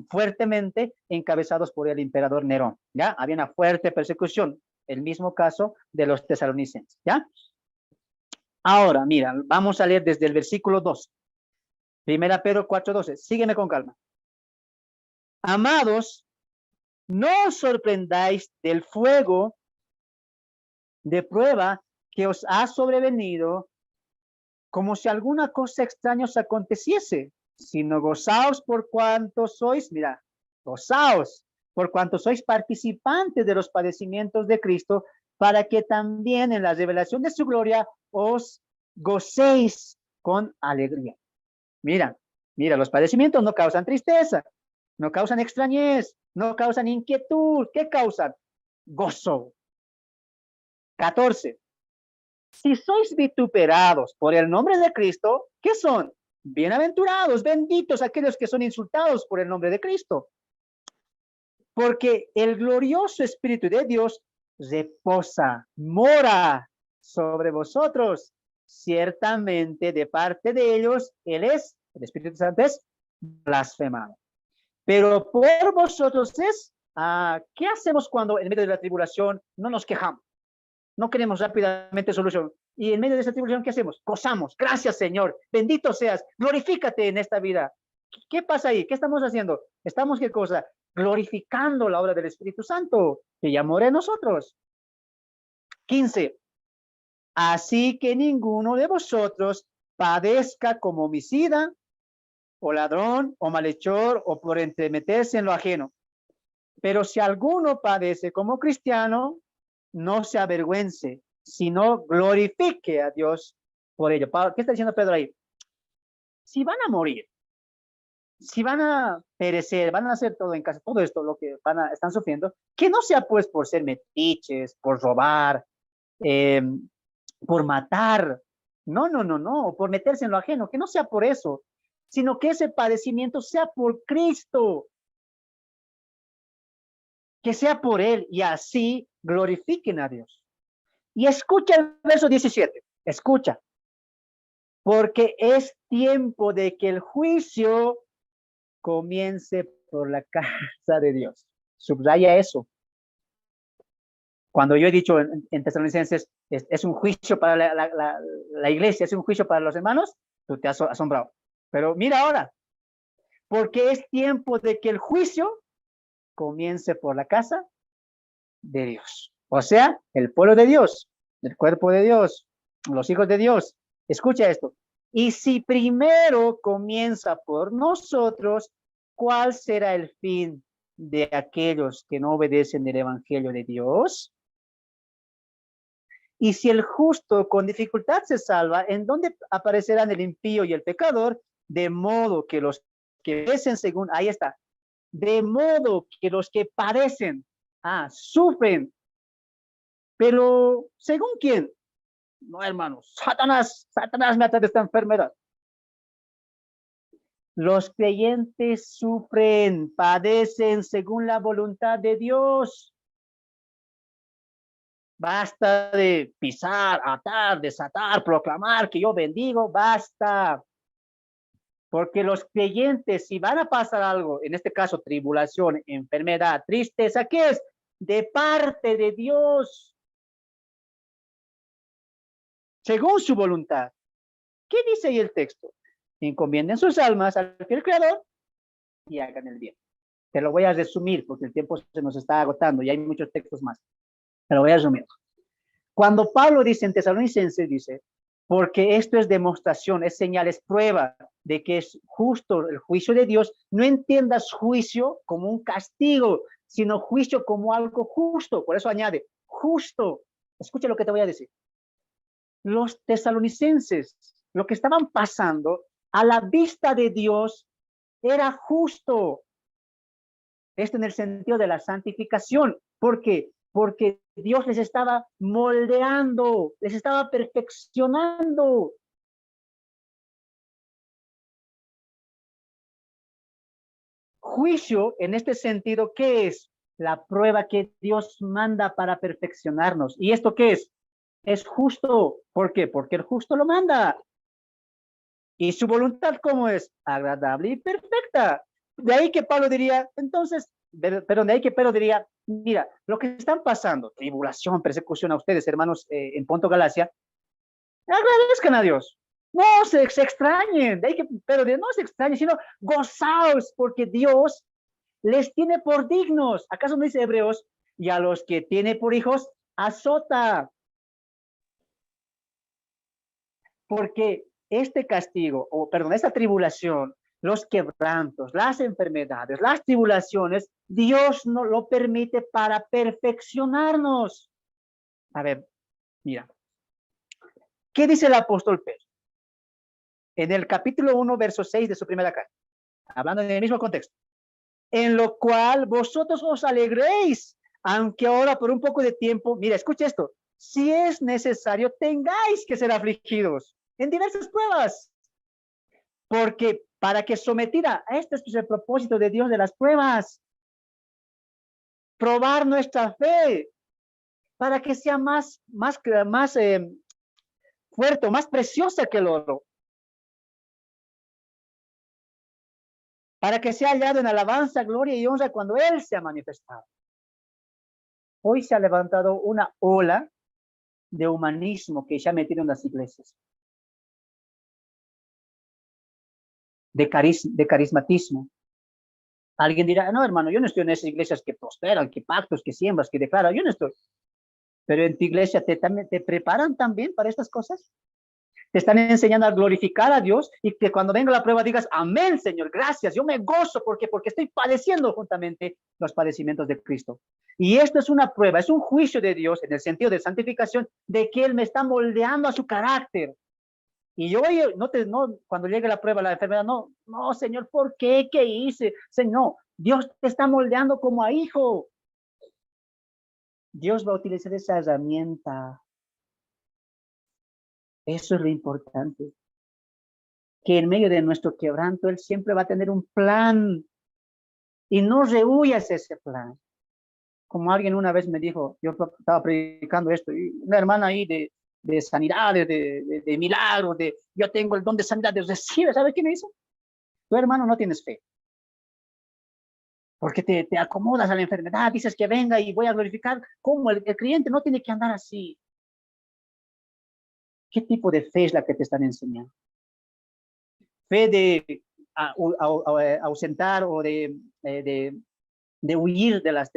fuertemente encabezados por el emperador Nerón. ¿Ya? Había una fuerte persecución. El mismo caso de los tesalonicenses. ¿Ya? Ahora, mira, vamos a leer desde el versículo 2. Primera Pedro 4:12. Sígueme con calma. Amados, no os sorprendáis del fuego de prueba que os ha sobrevenido como si alguna cosa extraña os aconteciese, sino gozaos por cuanto sois, mira, gozaos por cuanto sois participantes de los padecimientos de Cristo, para que también en la revelación de su gloria os gocéis con alegría. Mira, los padecimientos no causan tristeza, no causan extrañez, no causan inquietud. ¿Qué causan? Gozo. 14. Si sois vituperados por el nombre de Cristo, ¿qué son? Bienaventurados, benditos aquellos que son insultados por el nombre de Cristo. Porque el glorioso Espíritu de Dios reposa, mora sobre vosotros. Ciertamente de parte de ellos, el Espíritu Santo es blasfemado. Pero por vosotros es, ¿qué hacemos cuando en medio de la tribulación no nos quejamos? No queremos rápidamente solución. Y en medio de esa tribulación, ¿qué hacemos? Gozamos. Gracias, Señor. Bendito seas. Glorifícate en esta vida. ¿Qué pasa ahí? ¿Qué estamos haciendo? Estamos, ¿qué cosa? Glorificando la obra del Espíritu Santo, que ya mora en nosotros. 15. Así que ninguno de vosotros padezca como homicida, o ladrón, o malhechor, o por entremeterse en lo ajeno. Pero si alguno padece como cristiano, no se avergüence, sino glorifique a Dios por ello. ¿Qué está diciendo Pedro ahí? Si van a morir, si van a perecer, van a hacer todo en casa, todo esto lo que están sufriendo, que no sea pues por ser metiches, por robar, por matar, no, por meterse en lo ajeno, que no sea por eso, sino que ese padecimiento sea por Cristo, que sea por Él, y así glorifiquen a Dios. Y escucha el verso 17, escucha, porque es tiempo de que el juicio comience por la casa de Dios. Subraya eso. Cuando yo he dicho en Tesalonicenses, es un juicio para la iglesia, es un juicio para los hermanos, tú te has asombrado. Pero mira ahora, porque es tiempo de que el juicio comience por la casa de Dios. O sea, el pueblo de Dios, el cuerpo de Dios, los hijos de Dios. Escucha esto. Y si primero comienza por nosotros, ¿cuál será el fin de aquellos que no obedecen el evangelio de Dios? Y si el justo con dificultad se salva, ¿en dónde aparecerán el impío y el pecador? De modo que los que obedecen según, ahí está, de modo que los que padecen, sufren. Pero, ¿según quién? No, hermanos, Satanás me de esta enfermedad. Los creyentes sufren, padecen según la voluntad de Dios. Basta de pisar, atar, desatar, proclamar que yo bendigo, basta. Porque los creyentes, si van a pasar algo, en este caso tribulación, enfermedad, tristeza, ¿qué es? De parte de Dios. Según su voluntad. ¿Qué dice ahí el texto? Encomienden sus almas al fiel Creador y hagan el bien. Te lo voy a resumir porque el tiempo se nos está agotando y hay muchos textos más. Te lo voy a resumir. Cuando Pablo dice en Tesalonicenses, dice, porque esto es demostración, es señal, es prueba de que es justo el juicio de Dios. No entiendas juicio como un castigo, sino juicio como algo justo. Por eso añade, justo. Escucha lo que te voy a decir. Los tesalonicenses, lo que estaban pasando a la vista de Dios era justo. Esto en el sentido de la santificación. ¿Por qué? Porque Dios les estaba moldeando, les estaba perfeccionando. Juicio, en este sentido, ¿qué es? La prueba que Dios manda para perfeccionarnos. ¿Y esto qué es? Es justo. ¿Por qué? Porque el justo lo manda. ¿Y su voluntad cómo es? Agradable y perfecta. De ahí que Pablo diría, entonces, perdón, de ahí que Pedro diría, mira, lo que están pasando, tribulación, persecución a ustedes, hermanos, en Ponto, Galacia, agradezcan a Dios. No se extrañen, de ahí que Pedro diría, no se extrañen, sino gozaos, porque Dios les tiene por dignos. ¿Acaso no dice Hebreos? Y a los que tiene por hijos, azota. Porque este castigo, o perdón, esta tribulación, los quebrantos, las enfermedades, las tribulaciones, Dios no lo permite para perfeccionarnos. A ver, mira. ¿Qué dice el apóstol Pedro? En el capítulo 1, verso 6 de su primera carta, hablando en el mismo contexto. En lo cual vosotros os alegréis, aunque ahora por un poco de tiempo, mira, escucha esto, si es necesario, tengáis que ser afligidos en diversas pruebas, porque para que sometida a este es el propósito de Dios de las pruebas, probar nuestra fe, para que sea más fuerte, más preciosa que el oro, para que sea hallado en alabanza, gloria y honra cuando Él se ha manifestado. Hoy se ha levantado una ola de humanismo que se ha metido en las iglesias, de carismatismo. Alguien dirá, no, hermano, yo no estoy en esas iglesias que prosperan, que pactos, que siembras, que declaran, yo no estoy. Pero en tu iglesia te preparan también para estas cosas. Te están enseñando a glorificar a Dios y que cuando venga la prueba digas, amén, Señor, gracias, yo me gozo porque estoy padeciendo juntamente los padecimientos de Cristo. Y esto es una prueba, es un juicio de Dios en el sentido de santificación, de que Él me está moldeando a su carácter. Y yo cuando llegue la prueba, la enfermedad, no, Señor, ¿por qué? ¿Qué hice? Señor, Dios te está moldeando como a hijo. Dios va a utilizar esa herramienta. Eso es lo importante. Que en medio de nuestro quebranto, Él siempre va a tener un plan. Y no rehuyas ese plan. Como alguien una vez me dijo, yo estaba predicando esto, y una hermana ahí de sanidades, de milagros, yo tengo el don de sanidad, recibe, ¿sabes qué me dice? Tu hermano no tienes fe. Porque te acomodas a la enfermedad, dices que venga y voy a glorificar. ¿Cómo? El creyente no tiene que andar así. ¿Qué tipo de fe es la que te están enseñando? ¿Fe de ausentar o de huir de las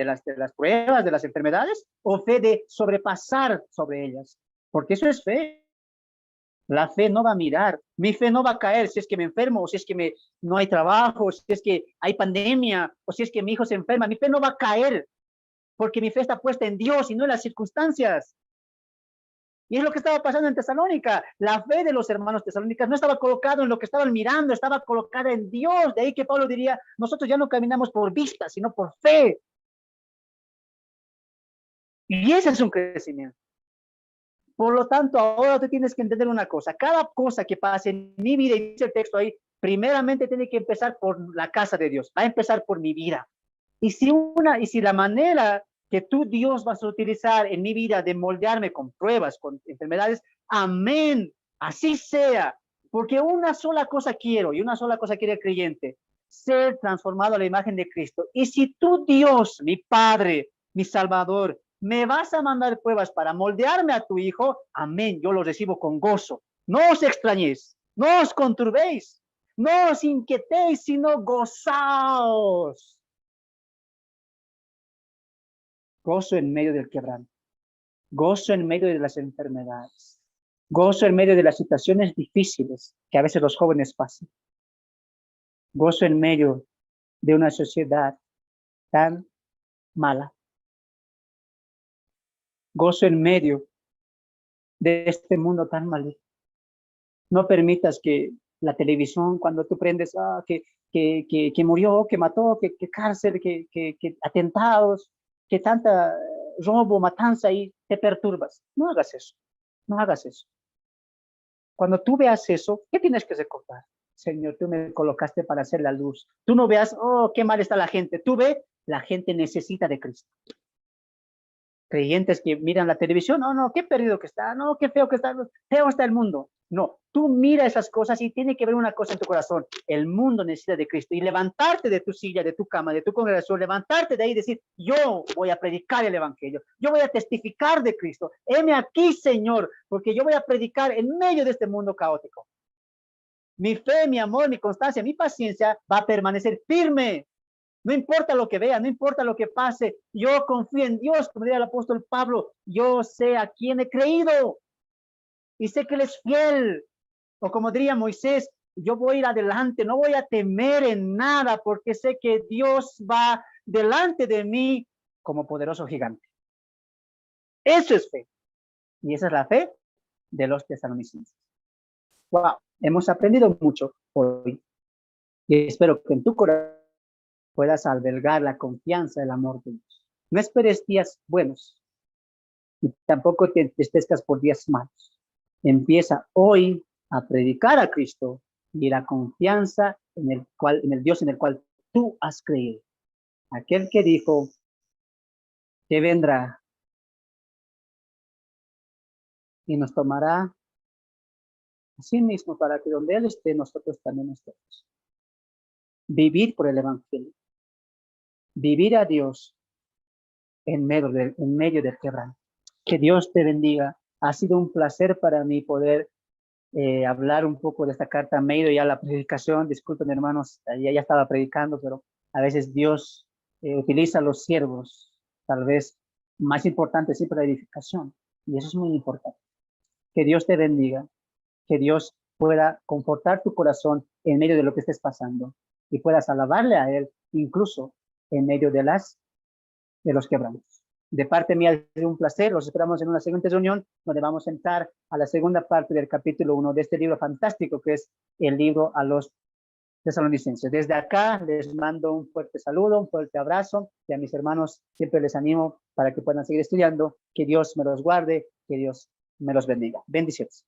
pruebas, de las enfermedades? ¿O fe de sobrepasar sobre ellas? Porque eso es fe. La fe no va a mirar, mi fe no va a caer si es que me enfermo, o si es que no hay trabajo, o si es que hay pandemia, o si es que mi hijo se enferma. Mi fe no va a caer, porque mi fe está puesta en Dios y no en las circunstancias. Y es lo que estaba pasando en Tesalónica. La fe de los hermanos tesalónicas no estaba colocada en lo que estaban mirando, estaba colocada en Dios. De ahí que Pablo diría, nosotros ya no caminamos por vista, sino por fe. Y ese es un crecimiento. Por lo tanto, ahora tú tienes que entender una cosa. Cada cosa que pase en mi vida, y dice el texto ahí, primeramente tiene que empezar por la casa de Dios. Va a empezar por mi vida. Y si la manera que tú, Dios, vas a utilizar en mi vida de moldearme con pruebas, con enfermedades, amén, así sea. Porque una sola cosa quiero, y una sola cosa quiere el creyente, ser transformado a la imagen de Cristo. Y si tú, Dios, mi Padre, mi Salvador, me vas a mandar pruebas para moldearme a tu Hijo, amén, yo lo recibo con gozo. No os extrañéis, no os conturbéis, no os inquietéis, sino gozaos. Gozo en medio del quebranto, gozo en medio de las enfermedades, gozo en medio de las situaciones difíciles que a veces los jóvenes pasan, gozo en medio de una sociedad tan mala, gozo en medio de este mundo tan maligno. No permitas que la televisión, cuando tú prendes, que murió, que mató, que cárcel, que atentados, que tanta robo, matanza, y te perturbas. No hagas eso, no hagas eso. Cuando tú veas eso, ¿qué tienes que recordar? Señor, tú me colocaste para hacer la luz. Tú no veas, oh, qué mal está la gente. Tú ve, la gente necesita de Cristo. Creyentes que miran la televisión, no, qué perdido que está, no, qué feo que está, feo está el mundo. No, tú mira esas cosas y tiene que ver una cosa en tu corazón. El mundo necesita de Cristo, y levantarte de tu silla, de tu cama, de tu congregación, levantarte de ahí y decir, yo voy a predicar el evangelio, yo voy a testificar de Cristo. Heme aquí, Señor, porque yo voy a predicar en medio de este mundo caótico. Mi fe, mi amor, mi constancia, mi paciencia va a permanecer firme. No importa lo que vea, no importa lo que pase, yo confío en Dios, como diría el apóstol Pablo, yo sé a quién he creído y sé que Él es fiel. O como diría Moisés, yo voy a ir adelante, no voy a temer en nada, porque sé que Dios va delante de mí como poderoso gigante. Eso es fe. Y esa es la fe de los tesalonicenses. Wow, hemos aprendido mucho hoy. Y espero que en tu corazón puedas albergar la confianza, el amor de Dios. No esperes días buenos y tampoco te entristezcas por días malos. Empieza hoy a predicar a Cristo y la confianza en el Dios en el cual tú has creído. Aquel que dijo que vendrá y nos tomará a sí mismo para que donde Él esté, nosotros también estemos. Vivir por el Evangelio. Vivir a Dios en medio del quebranto. Que Dios te bendiga. Ha sido un placer para mí poder hablar un poco de esta carta. Me he ido ya a la predicación. Disculpen, hermanos, ya estaba predicando, pero a veces Dios utiliza a los siervos, tal vez más importante siempre la edificación. Y eso es muy importante. Que Dios te bendiga. Que Dios pueda confortar tu corazón en medio de lo que estés pasando y puedas alabarle a Él, incluso en medio de los quebrantos. De parte mía es un placer. Los esperamos en una siguiente reunión donde vamos a entrar a la segunda parte del capítulo 1 de este libro fantástico que es el libro a los tesalonicenses. Desde acá les mando un fuerte saludo, un fuerte abrazo, y a mis hermanos siempre les animo para que puedan seguir estudiando. Que Dios me los guarde, que Dios me los bendiga. Bendiciones.